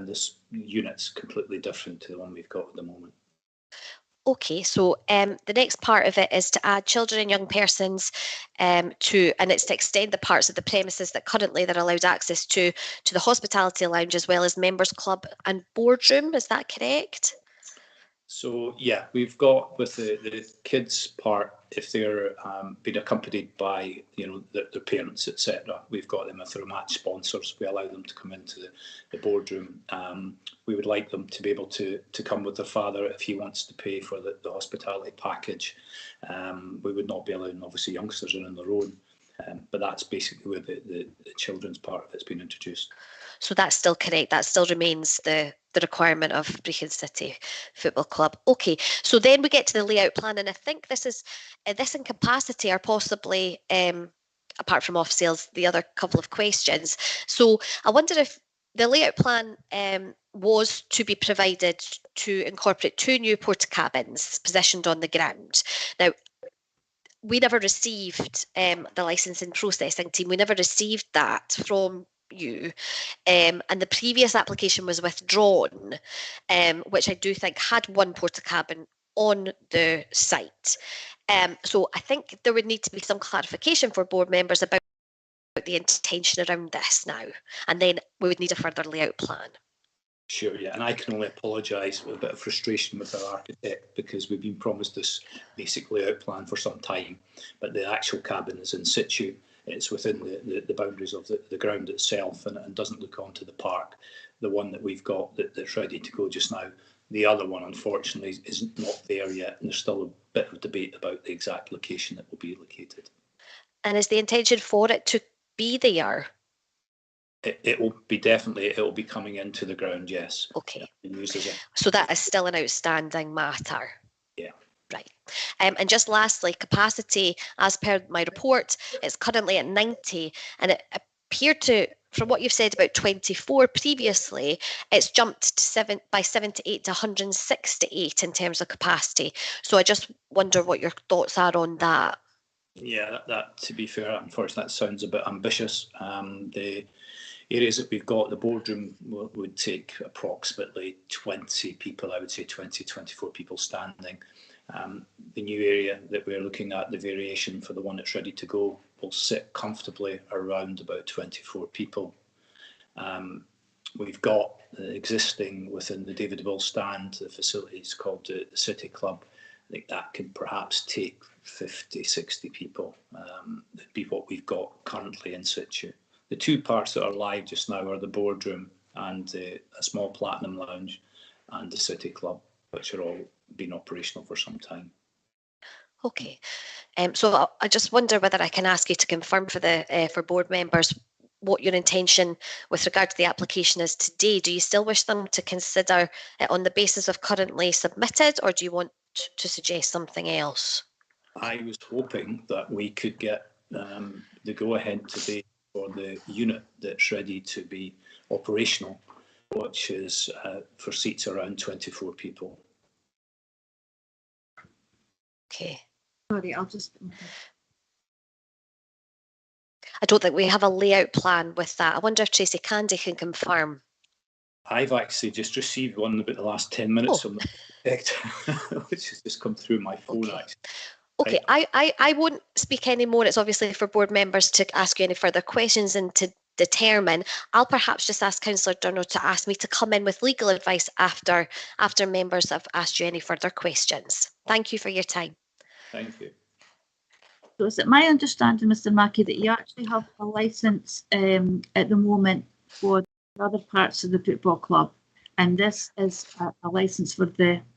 This unit's completely different to the one we've got at the moment. Okay, so the next part of it is to add children and young persons and it's to extend the parts of the premises that currently they're allowed access to the hospitality lounge as well as members club and boardroom. Is that correct? So yeah, we've got with the kids part, if they're being accompanied by their parents, etc. We've got them if they're match sponsors. We allow them to come into the boardroom. We would like them to be able to come with their father if he wants to pay for the hospitality package. We would not be allowing obviously youngsters in on their own. But that's basically where the children's part of it's been introduced. So that's still correct. That still remains the requirement of Brecon City Football Club. Okay, so then we get to the layout plan, and I think this is this and capacity are possibly, apart from off sales, the other couple of questions. So I wonder if the layout plan was to be provided to incorporate 2 new porta cabins positioned on the ground. Now, we never received the licensing processing team. We never received that from you, and the previous application was withdrawn, which I do think had 1 porta cabin on the site. So I think there would need to be some clarification for board members about the intention around this now, and then we would need a further layout plan. Sure, yeah, and I can only apologise with a bit of frustration with our architect because we've been promised this basic layout plan for some time, but the actual cabin is in situ. It's within the boundaries of the ground itself and doesn't look onto the park. The one that we've got that's ready to go just now, the other one unfortunately is not there yet, and there's still a bit of debate about the exact location that will be located. And is the intention for it to be there? It will be definitely, it will be coming into the ground, yes. Okay. Yeah, so that is still an outstanding matter. Yeah. Right. And just lastly, capacity, as per my report, it's currently at 90, and it appeared to, from what you've said about 24 previously, it's jumped to by 78 to 168 in terms of capacity. So I just wonder what your thoughts are on that. Yeah, that to be fair, unfortunately, that sounds a bit ambitious. The areas that we've got, the boardroom would take approximately 20 people, I would say 20, 24 people standing. The new area that we're looking at, the variation for the one that's ready to go, will sit comfortably around about 24 people. We've got existing within the David Will stand, the facilities called the City Club. I think that can perhaps take 50, 60 people. That'd be what we've got currently in situ. The 2 parts that are live just now are the boardroom and a small platinum lounge and the City Club, which are all been operational for some time. Okay, so I just wonder whether I can ask you to confirm for board members what your intention with regard to the application is today. Do you still wish them to consider it on the basis of currently submitted, or do you want to suggest something else? I was hoping that we could get the go-ahead today for the unit that's ready to be operational which is for seats around 24 people. Okay. Sorry, I'll just. I don't think we have a layout plan with that. I wonder if Tracy Candy can confirm. I've actually just received one about the last 10 minutes from the architect, which has just come through my phone. Okay. Actually. Okay, I won't speak anymore. It's obviously for board members to ask you any further questions and to determine. I'll perhaps just ask Councillor Durno to ask me to come in with legal advice after members have asked you any further questions. Thank you for your time. Thank you. So is it my understanding, Mr. Mackey, that you actually have a licence at the moment for other parts of the football club, and this is a licence for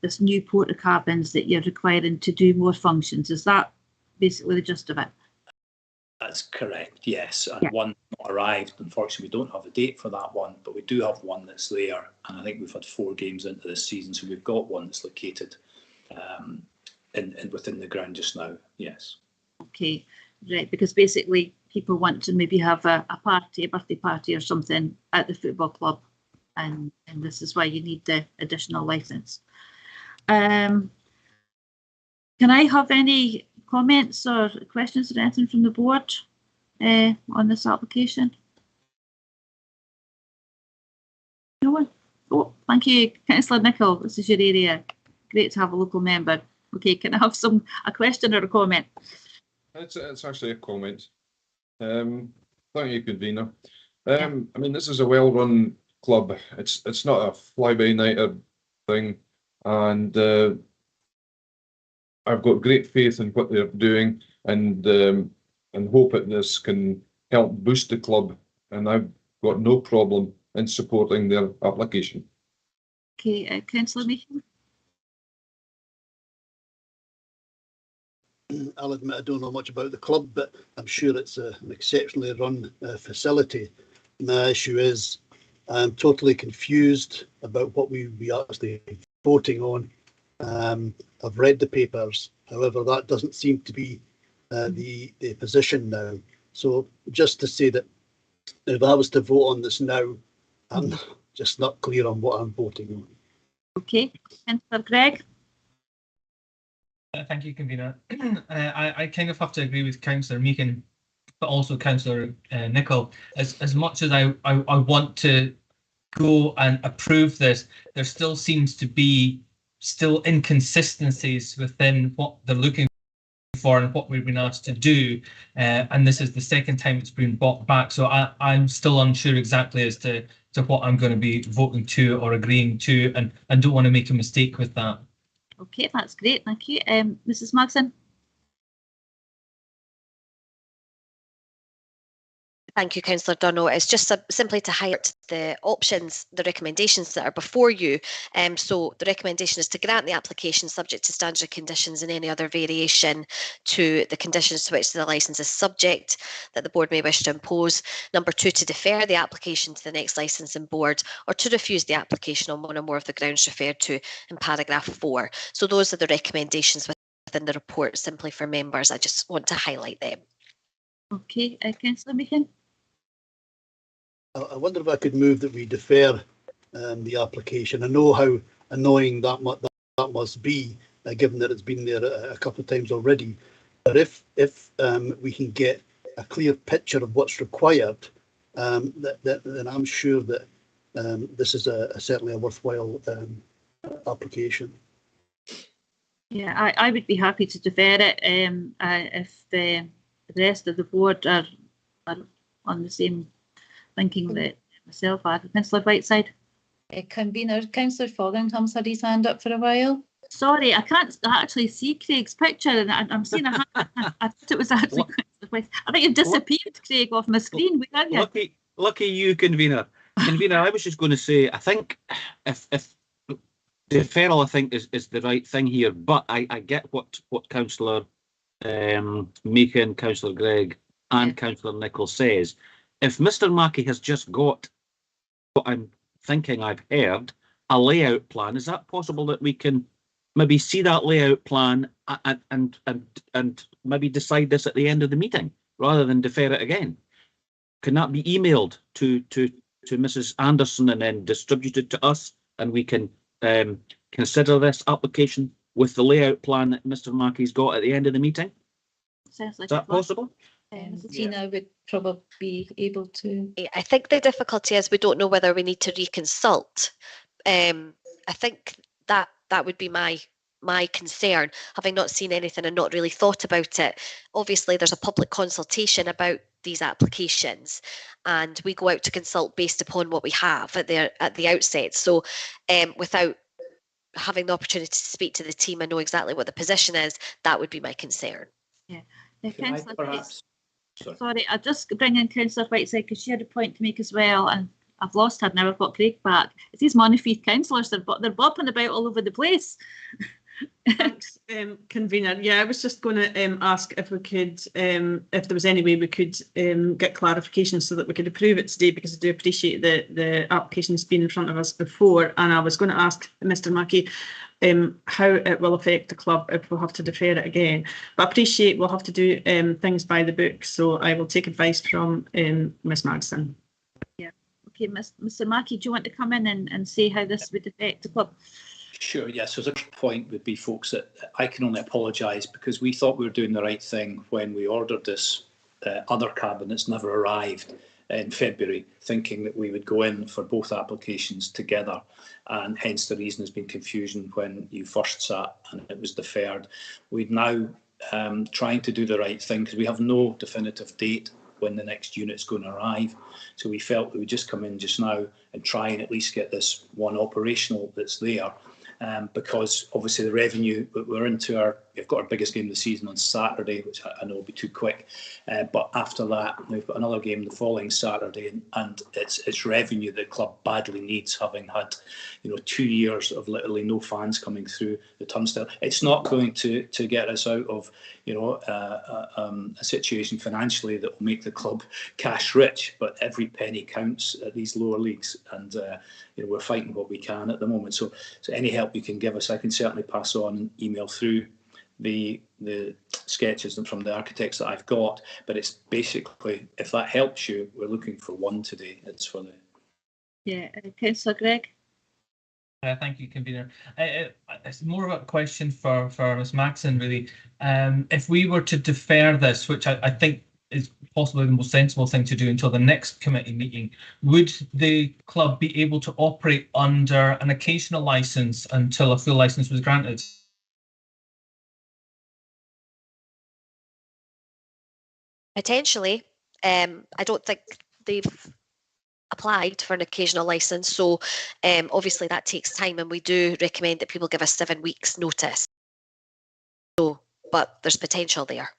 this new porta cabins that you're requiring to do more functions? Is that basically the gist of it? That's correct, yes. And Yeah. one not arrived. Unfortunately, we don't have a date for that one, but we do have one that's there. And I think we've had 4 games into this season, so we've got one that's located within the ground just now, yes. Okay, right, because basically people want to maybe have a party, a birthday party or something at the football club, and this is why you need the additional licence. Can I have any comments or questions or anything from the board on this application? No one? Oh, thank you, Councillor Nicholl. This is your area. Great to have a local member. Okay, can I have a question or a comment? It's actually a comment. Thank you, convener. I mean, this is a well-run club. It's not a fly-by-nighter thing, and I've got great faith in what they're doing, and hope that this can help boost the club. And I've got no problem in supporting their application. Okay, Councillor Meehan. I'll admit I don't know much about the club, but I'm sure it's an exceptionally run facility. My issue is I'm totally confused about what we will be actually voting on. I've read the papers, however, that doesn't seem to be the position now. So just to say that if I was to vote on this now, I'm just not clear on what I'm voting on. Okay, Councillor Gregg. Thank you, convener. I kind of have to agree with Councillor Meehan, but also Councillor Nicholl. As much as I want to go and approve this, there still seems to be inconsistencies within what they're looking for and what we've been asked to do, and this is the second time it's been brought back. So I'm still unsure exactly as to what I'm going to be voting to or agreeing to, and don't want to make a mistake with that. Okay, that's great, thank you. Mrs. Magson. Thank you, Councillor Durno. It's just simply to highlight the options, the recommendations that are before you. So the recommendation is to grant the application subject to standard conditions and any other variation to the conditions to which the licence is subject that the board may wish to impose. Number 2, to defer the application to the next licensing board, or to refuse the application on one or more of the grounds referred to in paragraph 4. So those are the recommendations within the report, simply for members. I just want to highlight them. Okay, Councillor Meehan. I wonder if I could move that we defer the application. I know how annoying that must be, given that it's been there a couple of times already. But if we can get a clear picture of what's required, then I'm sure that this is certainly a worthwhile application. Yeah, I would be happy to defer it if the rest of the board are on the same thinking that myself are. Councillor Whiteside. Convener, Councillor Fotheringham's had his hand up for a while. Sorry, I can't actually see Craig's picture, and I'm seeing a hand. I thought it was actually. I think you disappeared, Craig, off my screen. Where are you? Lucky you, convener. Convener, I was just going to say, I think if deferral, I think is the right thing here, but I get what Councillor Meehan, Councillor Gregg, and Councillor Nicholl says. If Mr. Mackey has just got what I'm thinking I've heard, a layout plan, is that possible that we can maybe see that layout plan and maybe decide this at the end of the meeting rather than defer it again? Can that be emailed to to Mrs. Anderson and then distributed to us, and we can consider this application with the layout plan that Mr. Mackey's got at the end of the meeting? Sounds like Is that possible? Tina would probably be able to. I think the difficulty is we don't know whether we need to reconsult. I think that would be my concern, having not seen anything and not really thought about it. Obviously, there's a public consultation about these applications, and we go out to consult based upon what we have at the outset. So, without having the opportunity to speak to the team and know exactly what the position is, that would be my concern. Yeah. Can I perhaps? Sorry, I'll just bring in Councillor Whiteside because she had a point to make as well, and I've lost her now. I've got Craig back. It's these Montefiore councillors. They're bopping about all over the place. Thanks, convener. Yeah, I was just going to ask if we could, if there was any way we could get clarification so that we could approve it today, because I do appreciate the application's been in front of us before, and I was going to ask Mr. Mackey how it will affect the club if we'll have to defer it again. But I appreciate we'll have to do things by the book, so I will take advice from Ms. Magson. Yeah. Okay, Mr. Mackey, do you want to come in and say how this would affect the club? Sure, yes. So the point would be, folks, that I can only apologise because we thought we were doing the right thing when we ordered this other cabin that's never arrived in February, thinking that we would go in for both applications together, and hence the reason there's been confusion when you first sat and it was deferred. We're now trying to do the right thing because we have no definitive date when the next unit's going to arrive. So we felt we would just come in just now and try and at least get this one operational that's there. Because obviously the revenue, we're into we've got our biggest game of the season on Saturday, which I know will be too quick. But after that, we've got another game the following Saturday, and it's revenue the club badly needs, having had 2 years of literally no fans coming through the turnstile. It's not going to get us out of a situation financially that will make the club cash rich, but every penny counts at these lower leagues, and we're fighting what we can at the moment. So any help you can give us, I can certainly pass on and email through the sketches and from the architects that I've got. But it's basically, if that helps you, we're looking for one today. It's for the Councillor Gregg. Thank you, convener. It's more of a question for Ms. Maxon, really. If we were to defer this, which I think is possibly the most sensible thing to do until the next committee meeting, would the club be able to operate under an occasional licence until a full licence was granted? Potentially. I don't think they've applied for an occasional licence, so obviously that takes time, and we do recommend that people give us 7 weeks notice. So, but there's potential there.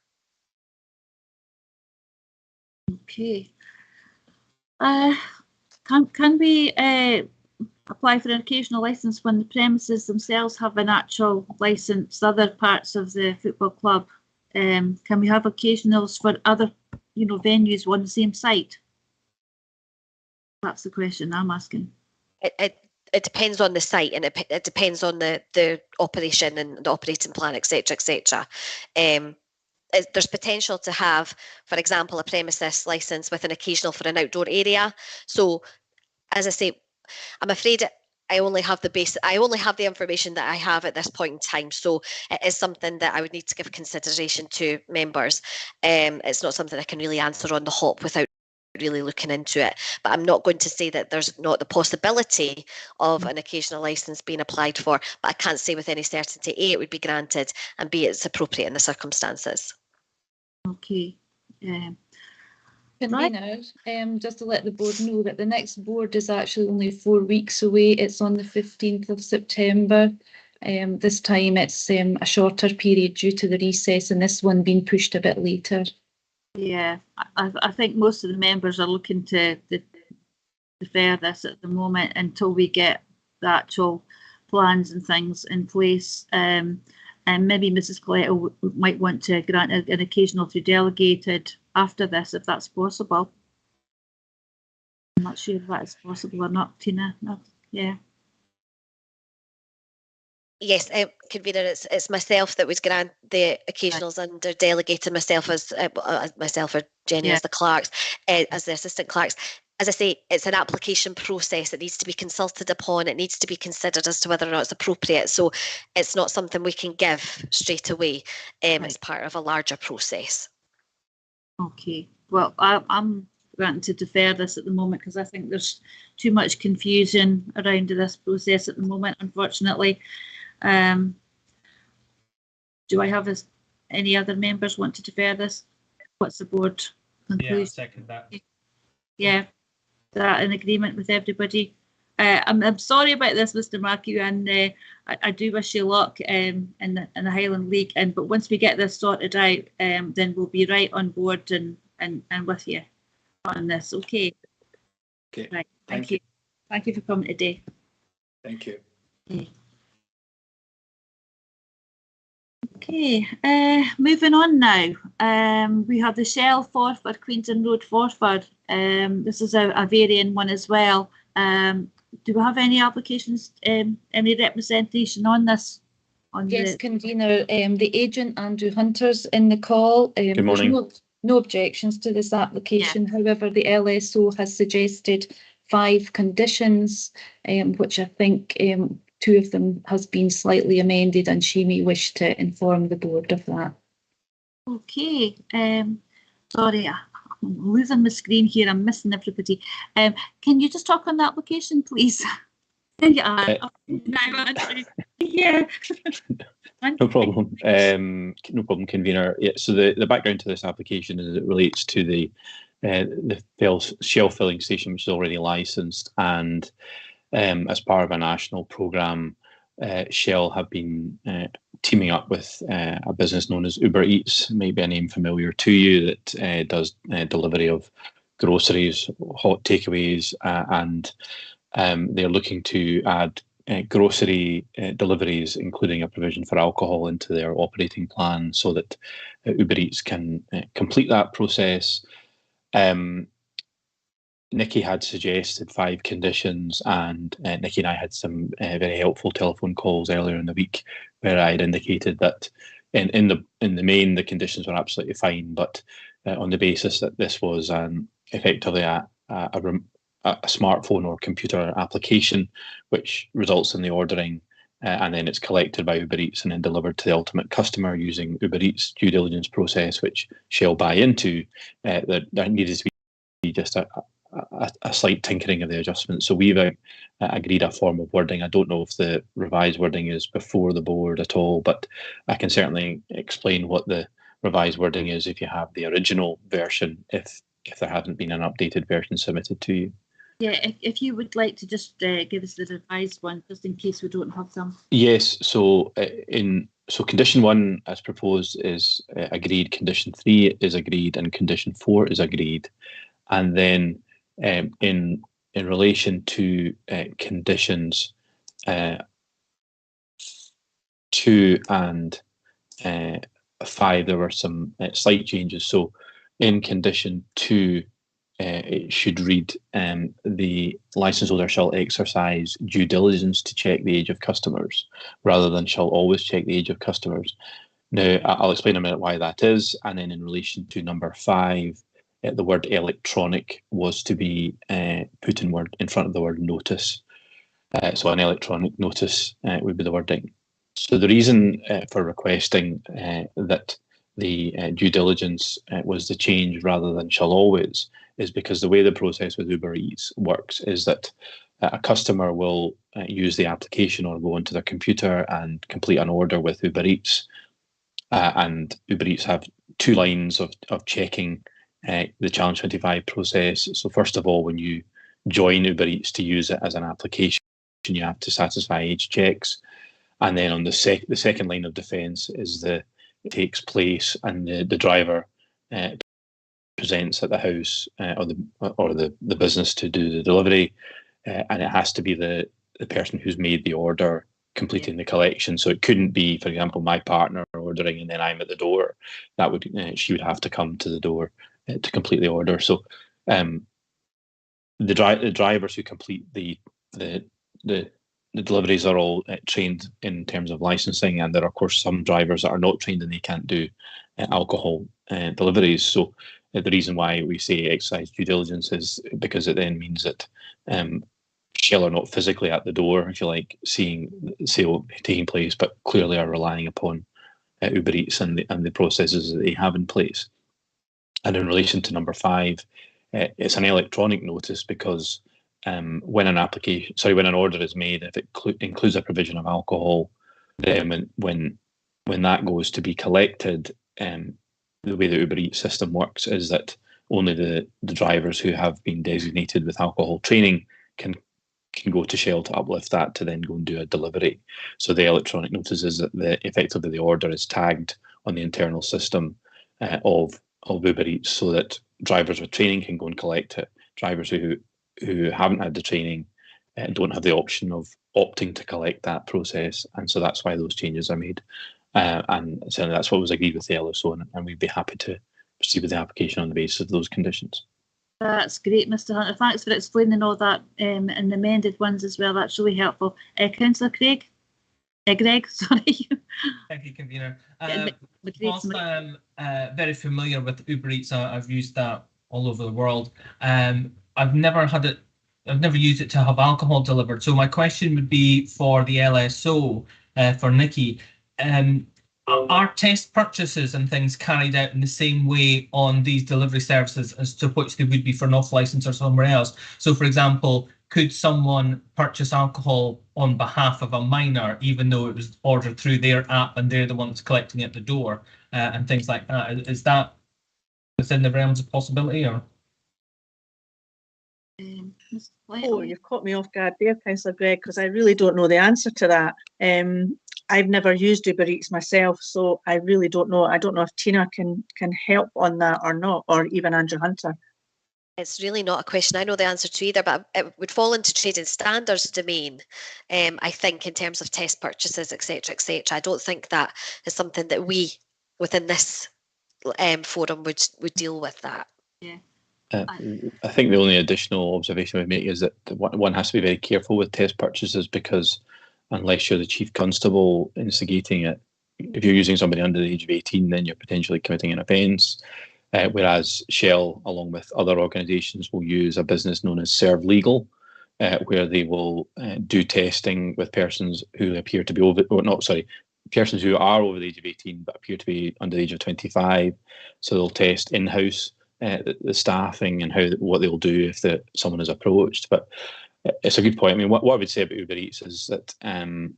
Okay. Can we apply for an occasional licence when the premises themselves have an actual licence, other parts of the football club? Can we have occasionals for other, venues on the same site? That's the question I'm asking. It depends on the site, and it depends on the operation and the operating plan, etc., etc. There's potential to have, for example, a premises licence with an occasional for an outdoor area. So, as I say, I'm afraid I only have the information that I have at this point in time. So it is something that I would need to give consideration to members. It's not something I can really answer on the hop without really looking into it. But I'm not going to say that there's not the possibility of an occasional licence being applied for, but I can't say with any certainty A, it would be granted, and B, it's appropriate in the circumstances. Okay. Convener, just to let the board know that the next board is actually only 4 weeks away. It's on the 15th of September. This time it's a shorter period due to the recess, and this one being pushed a bit later. Yeah, I think most of the members are looking to defer this at the moment until we get the actual plans and things in place. And maybe Mrs. Coletto might want to grant an occasional to delegated after this, if that's possible. I'm not sure if that is possible or not, Tina. No. Yeah. Yes, convener, it's myself that would grant the occasionals under delegated, myself or Jenny as the clerks, as the assistant clerks. as I say, it's an application process that needs to be consulted upon. It needs to be considered as to whether or not it's appropriate. So it's not something we can give straight away. It's part of a larger process. Okay. Well, I'm going to defer this at the moment because I think there's too much confusion around this process at the moment, unfortunately. Do I have any other members want to defer this? What's the board conclusion? Yeah, I'll second that. Yeah, that in agreement with everybody. I'm sorry about this, Mr. Markey, and I do wish you luck in the Highland League. But once we get this sorted out, then we'll be right on board and with you on this. Okay. Okay. Right. Thank you. Thank you for coming today. Thank you. Okay. Moving on now. We have the Shell Forford, Queenston Road Forford. This is a varying one as well. Do we have any applications, any representation on this? Yes, convener. The agent Andrew Hunter's in the call. Good morning. There's no objections to this application. Yeah. However, the LSO has suggested 5 conditions, which I think 2 of them has been slightly amended, and she may wish to inform the board of that. Okay. Sorry, I'm losing my screen here. I'm missing everybody. Can you just talk on the application, please? Yeah. Yeah. No problem. No problem, convener. Yeah. So the background to this application is it relates to the Shell filling station, which is already licensed, and as part of a national programme, Shell have been teaming up with a business known as Uber Eats, maybe a name familiar to you, that does delivery of groceries, hot takeaways, and they're looking to add grocery deliveries, including a provision for alcohol, into their operating plan so that Uber Eats can complete that process. Nikki had suggested 5 conditions, and Nikki and I had some very helpful telephone calls earlier in the week where I had indicated that in the main the conditions were absolutely fine, but on the basis that this was effectively a smartphone or computer application, which results in the ordering and then it's collected by Uber Eats and then delivered to the ultimate customer using Uber Eats due diligence process, which Shell buy into, there needed to be just a slight tinkering of the adjustments. So we've agreed a form of wording. I don't know if the revised wording is before the board at all, but I can certainly explain what the revised wording is if you have the original version, if there hasn't been an updated version submitted to you. Yeah, if you would like to just give us the revised one, just in case we don't have them. Yes, so condition 1 as proposed is agreed, condition 3 is agreed, and condition 4 is agreed. And then in relation to conditions 2 and 5, there were some slight changes. So in condition 2, it should read, the licence holder shall exercise due diligence to check the age of customers, rather than shall always check the age of customers. Now, I'll explain in a minute why that is. And then in relation to number 5, the word electronic was to be put in front of the word notice. So an electronic notice would be the wording. So the reason for requesting that the due diligence was the change rather than shall always is because the way the process with Uber Eats works is that a customer will use the application or go onto their computer and complete an order with Uber Eats. And Uber Eats have 2 lines of checking the Challenge 25 process. So first of all, when you join Uber Eats to use it as an application, you have to satisfy age checks. And then on the second line of defence is it takes place and the driver presents at the house or the business to do the delivery, and it has to be the person who's made the order completing the collection. So it couldn't be, for example, my partner ordering and then I'm at the door. That would she would have to come to the door to complete the order. So the drivers who complete the deliveries are all trained in terms of licensing, and there are of course some drivers that are not trained and they can't do alcohol deliveries. So The reason why we say exercise due diligence is because it then means that Shell are not physically at the door, if you like, seeing the sale taking place, but clearly are relying upon Uber Eats and the processes that they have in place. And in relation to number 5, it's an electronic notice because when an order is made, if it includes a provision of alcohol, then when that goes to be collected, the way the Uber Eats system works is that only the drivers who have been designated with alcohol training can go to Shell to uplift that to then go and do a delivery. So the electronic notice is that effectively the order is tagged on the internal system of Uber Eats, so that drivers with training can go and collect it. Drivers who haven't had the training don't have the option of opting to collect that process, and so that's why those changes are made. And certainly that's what was agreed with the LSO, and we'd be happy to proceed with the application on the basis of those conditions. That's great, Mr Hunter. Thanks for explaining all that and the amended ones as well. That's really helpful. Councillor Greg, sorry. Thank you, convener. Whilst I'm very familiar with Uber Eats, I've used that all over the world. I've never used it to have alcohol delivered. So my question would be for the LSO, for Nikki. Are test purchases and things carried out in the same way on these delivery services as to which they would be for an off license or somewhere else? So, for example, could someone purchase alcohol on behalf of a minor, even though it was ordered through their app and they're the ones collecting it at the door, and things like that? Is that within the realms of possibility, or? Oh, you've caught me off guard there, Councillor Gregg, because I really don't know the answer to that. I've never used Uber Eats myself, so I really don't know. I don't know if Tina can help on that or not, or even Andrew Hunter. It's really not a question I know the answer to either, but it would fall into trading standards domain, I think, in terms of test purchases, etc., etc. I don't think that is something that we, within this forum, would deal with that. Yeah. I think the only additional observation I would make is that one has to be very careful with test purchases, because unless you're the chief constable instigating it, if you're using somebody under the age of 18, then you're potentially committing an offence. Whereas Shell, along with other organisations, will use a business known as Serve Legal, where they will do testing with persons who appear to be persons who are over the age of 18 but appear to be under the age of 25. So they'll test in-house the staffing and what they'll do if someone is approached. But it's a good point. I mean, what I would say about Uber Eats is that, and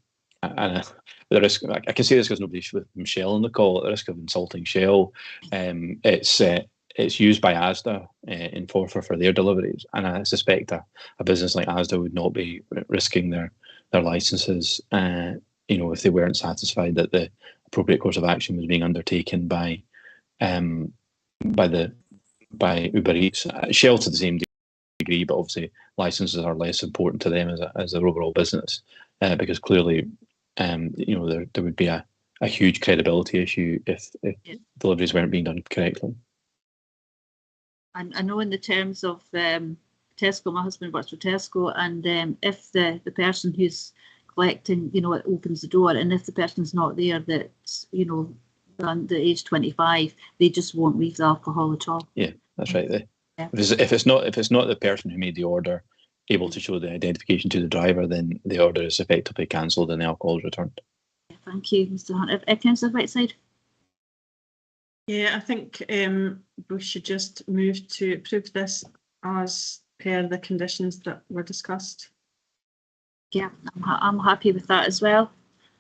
the risk, I can say this because nobody with Shell on the call, at the risk of insulting Shell, it's used by Asda in Forfar for their deliveries, and I suspect a business like Asda would not be risking their licenses, if they weren't satisfied that the appropriate course of action was being undertaken by Uber Eats. Shell to the same degree, but obviously licenses are less important to them as their overall business, because clearly, there would be a huge credibility issue if deliveries weren't being done correctly. And I know in the terms of Tesco, my husband works for Tesco, and if the person who's collecting, it opens the door, and if the person's not there, that's, under age 25, they just won't leave the alcohol at all. Yeah, that's right. If it's not the person who made the order able to show the identification to the driver, then the order is effectively cancelled and the alcohol is returned. Thank you, Mr. Hunter. Councillor Whiteside? Yeah, I think we should just move to approve this as per the conditions that were discussed. Yeah, I'm happy with that as well.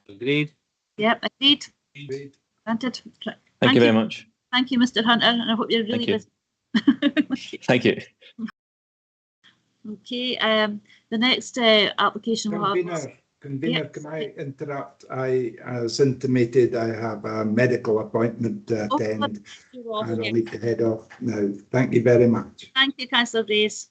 Agreed. Yep, agreed. Granted. Thank you very much. Thank you, Mr. Hunter, and I hope you're really busy. Thank you. Okay, the next application we'll have. Convener, can I interrupt? As intimated, I have a medical appointment to attend, and I'll need to head off now. Thank you very much. Thank you, Councillor Brace.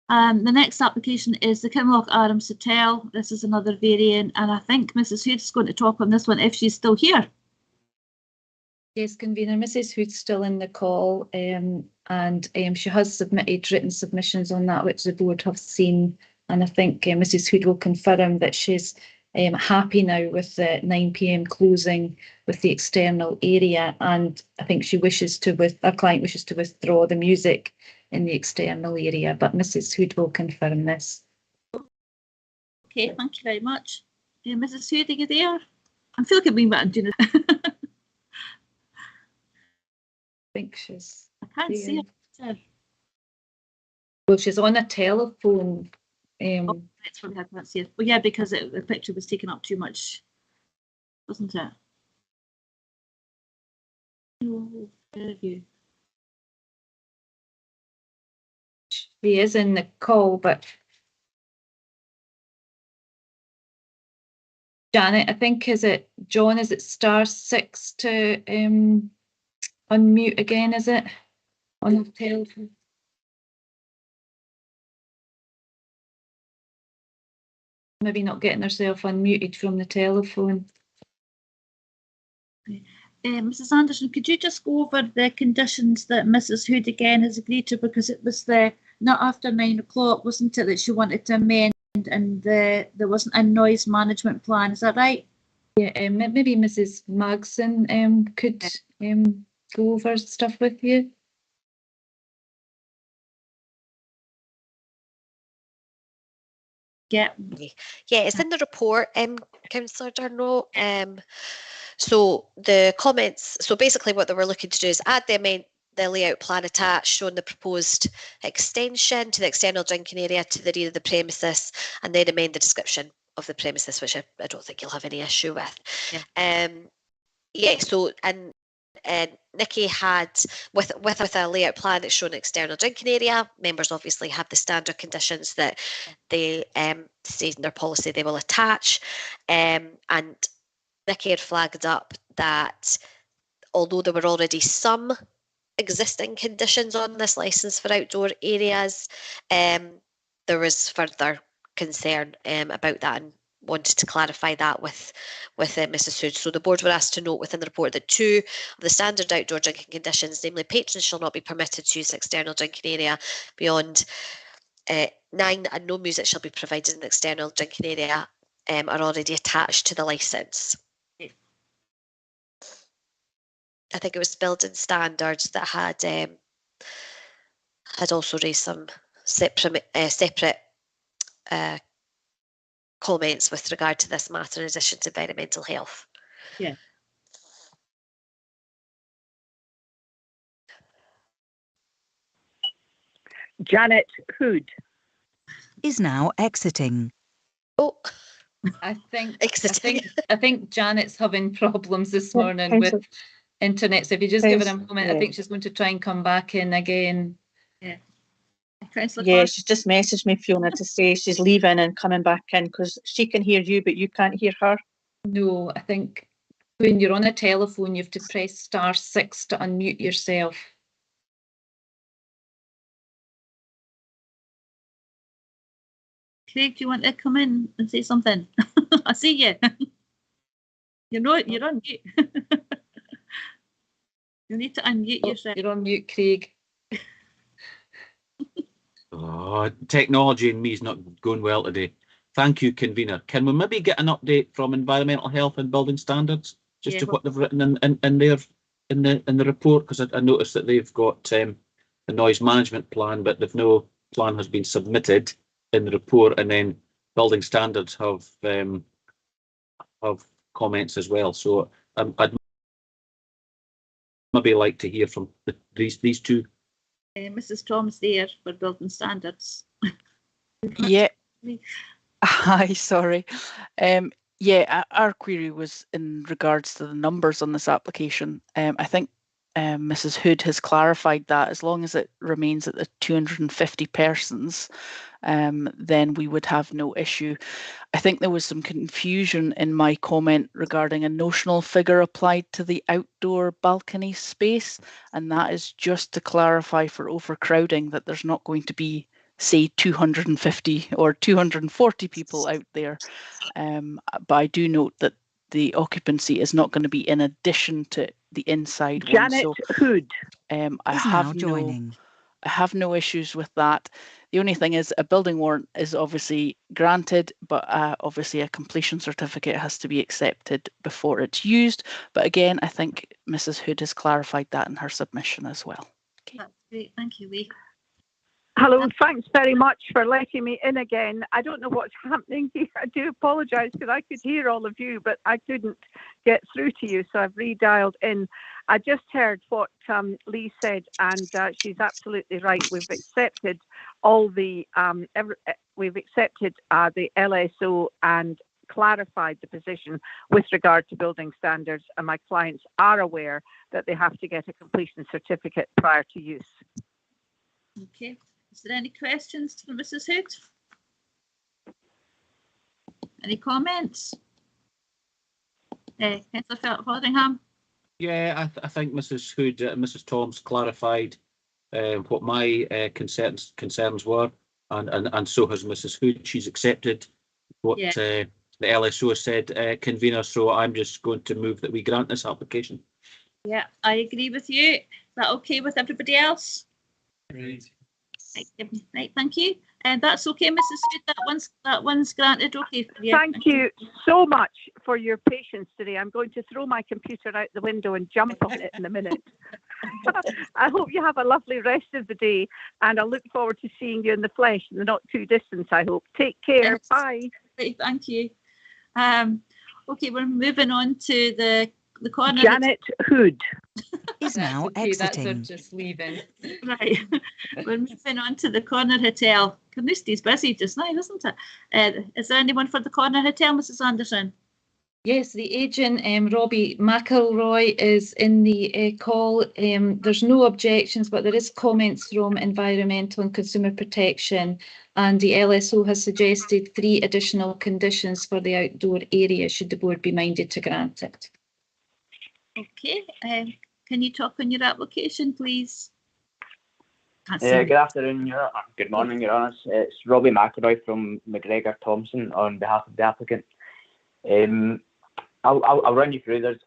The next application is the Kinloch Arms Hotel. This is another variant, and I think Mrs. Hood's is going to talk on this one if she's still here. Yes, convener, Mrs. Hood's still in the call, and she has submitted written submissions on that, which the board have seen, and I think Mrs. Hood will confirm that she's happy now with the 9 p.m. closing with the external area, and I think she wishes to, our client wishes to withdraw the music in the external area, but Mrs. Hood will confirm this. Okay, thank you very much. Mrs. Hood, are you there? I feel like I've been back doing it. I think she's. I can't see her. Well, she's on a telephone. Oh, that's what I can't see it. Well, yeah, because the picture was taking up too much, wasn't it? Oh, where are you? She is in the call, but Janet, I think, is it John? Is it *6 to unmute again? Is it on the telephone? Maybe not getting herself unmuted from the telephone. Mrs. Anderson, could you just go over the conditions that Mrs. Hood again has agreed to, because it was not after 9 o'clock, wasn't it, that she wanted to amend, and there wasn't a noise management plan, is that right? Yeah, maybe Mrs. Magson could go over stuff with you. Yeah. Yeah, it's in the report, Councillor Darno. So the comments, so basically what they were looking to do is add the layout plan attached showing the proposed extension to the external drinking area to the rear of the premises, and then amend the description of the premises, which I don't think you'll have any issue with. Yeah. So Nikki had with a layout plan that's shown external drinking area. Members obviously have the standard conditions that they state in their policy they will attach, and Nikki had flagged up that although there were already some existing conditions on this licence for outdoor areas, there was further concern about that, and wanted to clarify that with Mrs. Hood. So the board were asked to note within the report that 2 of the standard outdoor drinking conditions, namely patrons shall not be permitted to use the external drinking area beyond 9, and no music shall be provided in the external drinking area, are already attached to the licence. I think it was building standards that had also raised some separate comments with regard to this matter in addition to environmental health. Yeah. Janet Hood is now exiting. Oh, I think Janet's having problems this morning with internet. So if you just give her a moment, I think she's going to try and come back in again. Yeah. Yeah, she's just messaged me, Fiona, to say she's leaving and coming back in because she can hear you, but you can't hear her. No, I think when you're on a telephone, you have to press *6 to unmute yourself. Craig, do you want to come in and say something? I see you. You're on mute. You need to unmute yourself. You're on mute, Craig. Oh, technology and me is not going well today. Thank you, convener. Can we maybe get an update from environmental health and building standards, just to what they've written in the report? Because I noticed that they've got a noise management plan, but if no plan has been submitted in the report, and then building standards have comments as well. So I'd maybe like to hear from these two. Mrs. Tom's there for building standards. Yeah. Hi, sorry. Yeah, our query was in regards to the numbers on this application. I think Mrs. Hood has clarified that as long as it remains at the 250 persons, then we would have no issue. I think there was some confusion in my comment regarding a notional figure applied to the outdoor balcony space, and that is just to clarify for overcrowding that there's not going to be, say, 250 or 240 people out there. But I do note that the occupancy is not going to be in addition to the inside one. Janet Hood I have no issues with that. The only thing is a building warrant is obviously granted, but obviously a completion certificate has to be accepted before it's used. But again, I think Mrs. Hood has clarified that in her submission as well. That's great. Thank you, Lee. Hello, thanks very much for letting me in again. I don't know what's happening here. I do apologise because I could hear all of you, but I couldn't get through to you, so I've redialed in. I just heard what Lee said, and she's absolutely right. We've accepted all the we've accepted the LSO and clarified the position with regard to building standards, and my clients are aware that they have to get a completion certificate prior to use. Okay. Is there any questions for Mrs. Hood? Any comments? Councillor Fotheringham? Yeah, I think Mrs. Hood, Mrs. Toms clarified what my concerns were, and so has Mrs. Hood. She's accepted what the LSO has said, convener. So I'm just going to move that we grant this application. Yeah, I agree with you. Is that okay with everybody else? Right. Right, thank you. And that's okay, Mrs. Hood. That one's granted. Okay for you. Thank you so much for your patience today. I'm going to throw my computer out the window and jump on it in a minute. I hope you have a lovely rest of the day, and I look forward to seeing you in the flesh in the not too distant, I hope. Take care. Yes. Bye. Right, thank you. Okay, we're moving on to the corner. Janet Hood is now exiting. That's just leaving. Right, we're moving on to the Corner Hotel. Carnoustie's busy just now, isn't it? Is there anyone for the Corner Hotel, Mrs. Anderson? Yes, the agent, Robbie McElroy, is in the call. There's no objections, but there is comments from Environmental and Consumer Protection, and the LSO has suggested 3 additional conditions for the outdoor area, should the board be minded to grant it. Okay, can you talk on your application, please? Good afternoon, good morning, Your Honours. It's Robbie McElroy from McGregor Thompson on behalf of the applicant. I'll run you through.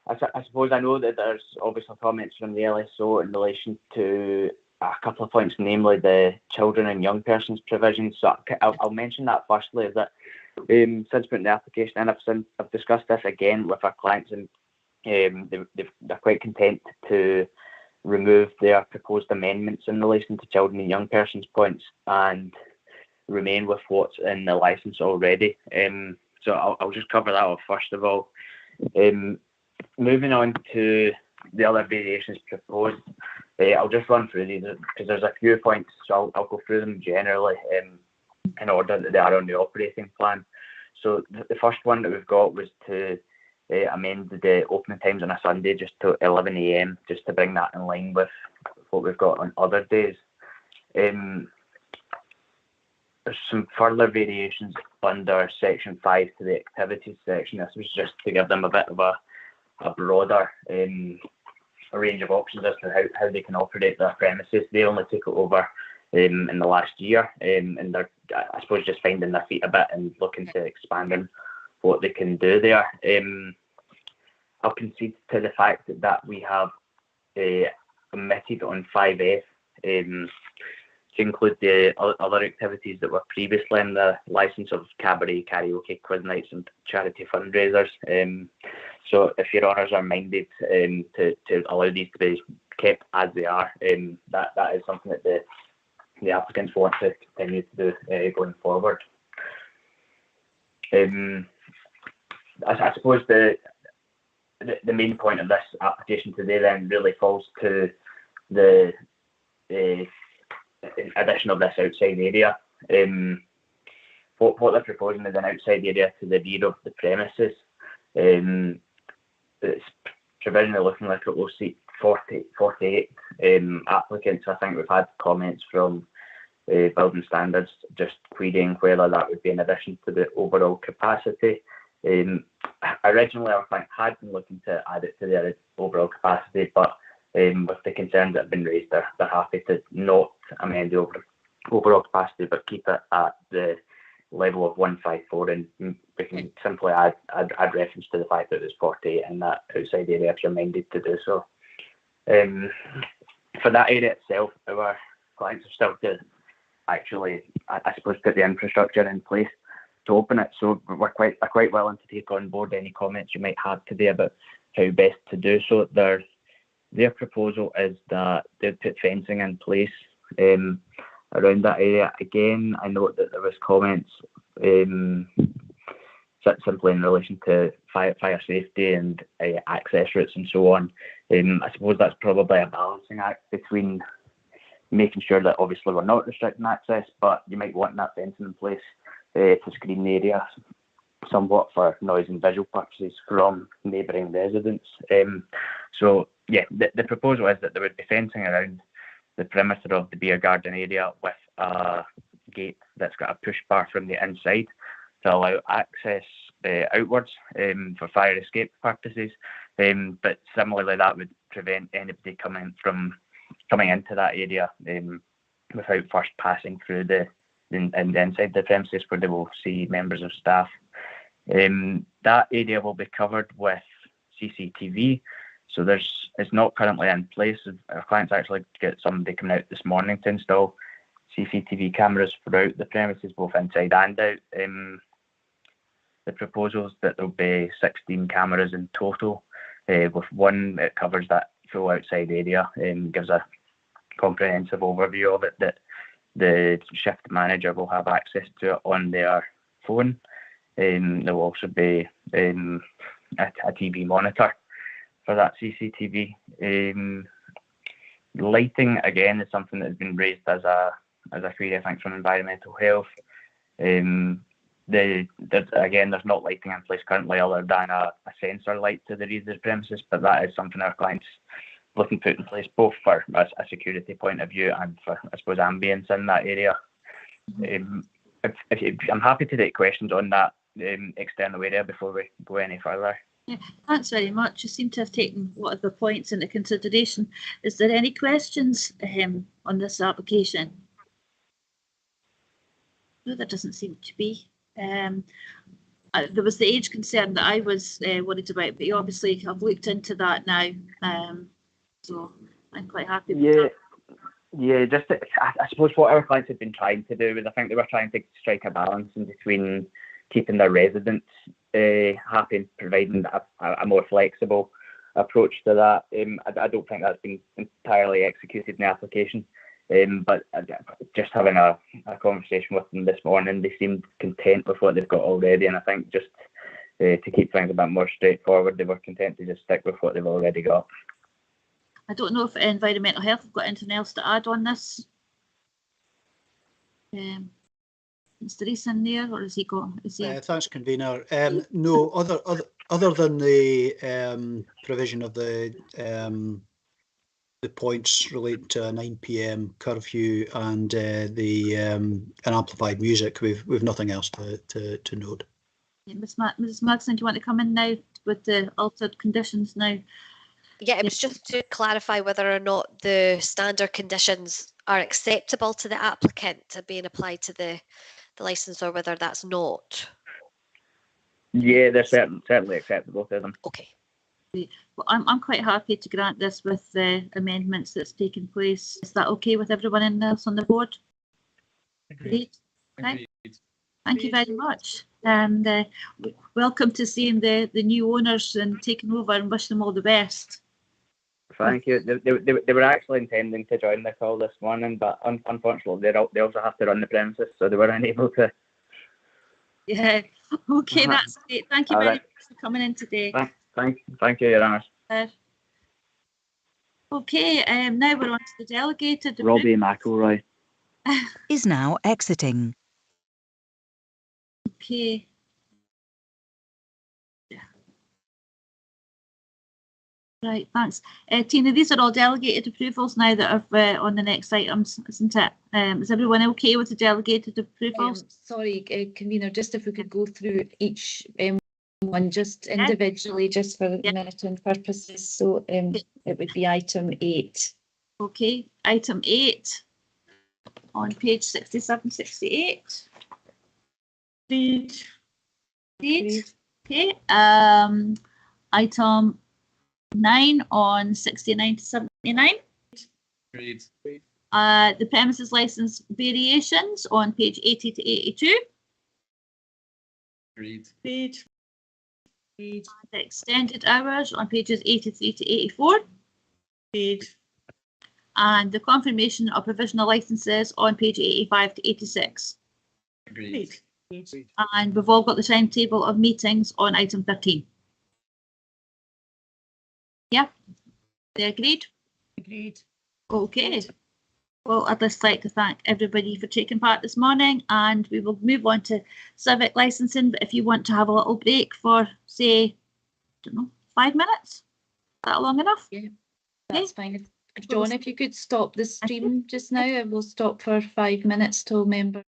I suppose I know that there's obviously comments from the LSO in relation to a couple of points, namely the children and young persons provisions. So I'll mention that firstly, that since putting the application in, I've discussed this again with our clients, and they're quite content to remove their proposed amendments in relation to children and young persons points and remain with what's in the licence already. So I'll just cover that off first of all. Moving on to the other variations proposed, I'll just run through these because there's a few points, so I'll go through them generally in order that they are on the operating plan. So the first one that we've got was to amend the opening times on a Sunday just to 11 AM, just to bring that in line with what we've got on other days. There's some further variations under section 5 to the activities section. This was just to give them a bit of a broader range of options as to how they can operate their premises. They only took it over in the last year, and they're, I suppose, just finding their feet a bit and looking to expand on what they can do there. I'll concede to the fact that we have omitted on 5F to include the other activities that were previously in the licence of cabaret, karaoke, quiz nights and charity fundraisers. So if Your Honours are minded to allow these to be kept as they are, that is something that the applicants want to continue to do going forward. I suppose the main point of this application today then really falls to the addition of this outside area. What they're proposing is an outside area to the rear of the premises. It's provisionally looking like it will seat 48 applicants. I think we've had comments from building standards just querying whether that would be in addition to the overall capacity. Originally, our client had been looking to add it to the overall capacity, but with the concerns that have been raised, they're happy to not amend the overall capacity, but keep it at the level of 154, and we can simply add reference to the fact that there's 48 in that outside area if you're minded to do so. For that area itself, our clients are still to actually, I suppose, put the infrastructure in place to open it. So we're quite willing to take on board any comments you might have today about how best to do so. Their proposal is that they'd put fencing in place around that area. Again, I note that there was comments simply in relation to fire safety and access routes and so on. I suppose that's probably a balancing act between making sure that obviously we're not restricting access, but you might want that fencing in place to screen the area somewhat for noise and visual purposes from neighbouring residents. So yeah, the proposal is that there would be fencing around the perimeter of the beer garden area with a gate that's got a push bar from the inside to allow access outwards for fire escape purposes. But similarly, that would prevent anybody coming into that area without first passing through the inside the premises where they will see members of staff. That area will be covered with CCTV. So it's not currently in place. Our clients actually get somebody coming out this morning to install CCTV cameras throughout the premises, both inside and out. The proposal is that there'll be 16 cameras in total, with one that covers that full outside area and gives a comprehensive overview of it, that the shift manager will have access to it on their phone. There will also be a TV monitor for that CCTV. Lighting, again, is something that has been raised as a query, I think, from environmental health. There's not lighting in place currently other than a sensor light to the reader's premises, but that is something our clients looking to put in place, both for a security point of view and for, I suppose, ambience in that area. I'm happy to take questions on that external area before we go any further. Yeah, thanks very much. You seem to have taken a lot of the points into consideration. Is there any questions on this application? No, there doesn't seem to be. There was the age concern that I was worried about, but you obviously have looked into that now. So I'm quite happy with that. Yeah, I suppose what our clients have been trying to do is, I think they were trying to strike a balance in between keeping their residents happy and providing a more flexible approach to that. I don't think that's been entirely executed in the application. But just having a conversation with them this morning, they seemed content with what they've got already, and I think just to keep things a bit more straightforward, they were content to just stick with what they've already got. I don't know if environmental health have got anything else to add on this. Is Therese in there, or is he gone? Thanks, convener. No, other than the provision of the points relating to a 9 p.m. curfew and an amplified music, we've nothing else to note. Yeah, Mrs. Magson, do you want to come in now with the altered conditions now? Yeah, it was just to clarify whether or not the standard conditions are acceptable to the applicant being applied to the licence, or whether that's not. Yeah, they're certainly acceptable to them. Okay. Well, I'm quite happy to grant this with the amendments that's taken place. Is that okay with everyone else on the board? Agreed. Okay. Thank you very much. And welcome to seeing the new owners and taking over, and wish them all the best. Thank you. They were actually intending to join the call this morning, but unfortunately they also have to run the premises, so they were unable to. Yeah. Okay, that's great. Thank you very much for coming in today. Thank you, Your Honours. Okay, now we're on to the delegated. Robbie McElroy is now exiting. Okay. Right, thanks. Tina, these are all delegated approvals now that are on the next items, isn't it? Is everyone okay with the delegated approvals? Sorry, convener, just if we could go through each one just individually, just for monitoring purposes. So it would be item 8. Okay, item 8 on page 67, 68. Read. Okay. Item 9 on 69 to 79. Agreed. The premises license variations on page 80 to 82. Agreed. Agreed. The extended hours on pages 83 to 84. Agreed. And the confirmation of provisional licenses on page 85 to 86. Agreed. And we've all got the timetable of meetings on item 13. Yeah, they agreed? Agreed. Okay. Well, I'd just like to thank everybody for taking part this morning, and we will move on to civic licensing. But if you want to have a little break for, say, I don't know, 5 minutes, is that long enough? Yeah, that's fine. John, if you could stop the stream just now, and we'll stop for 5 minutes till members.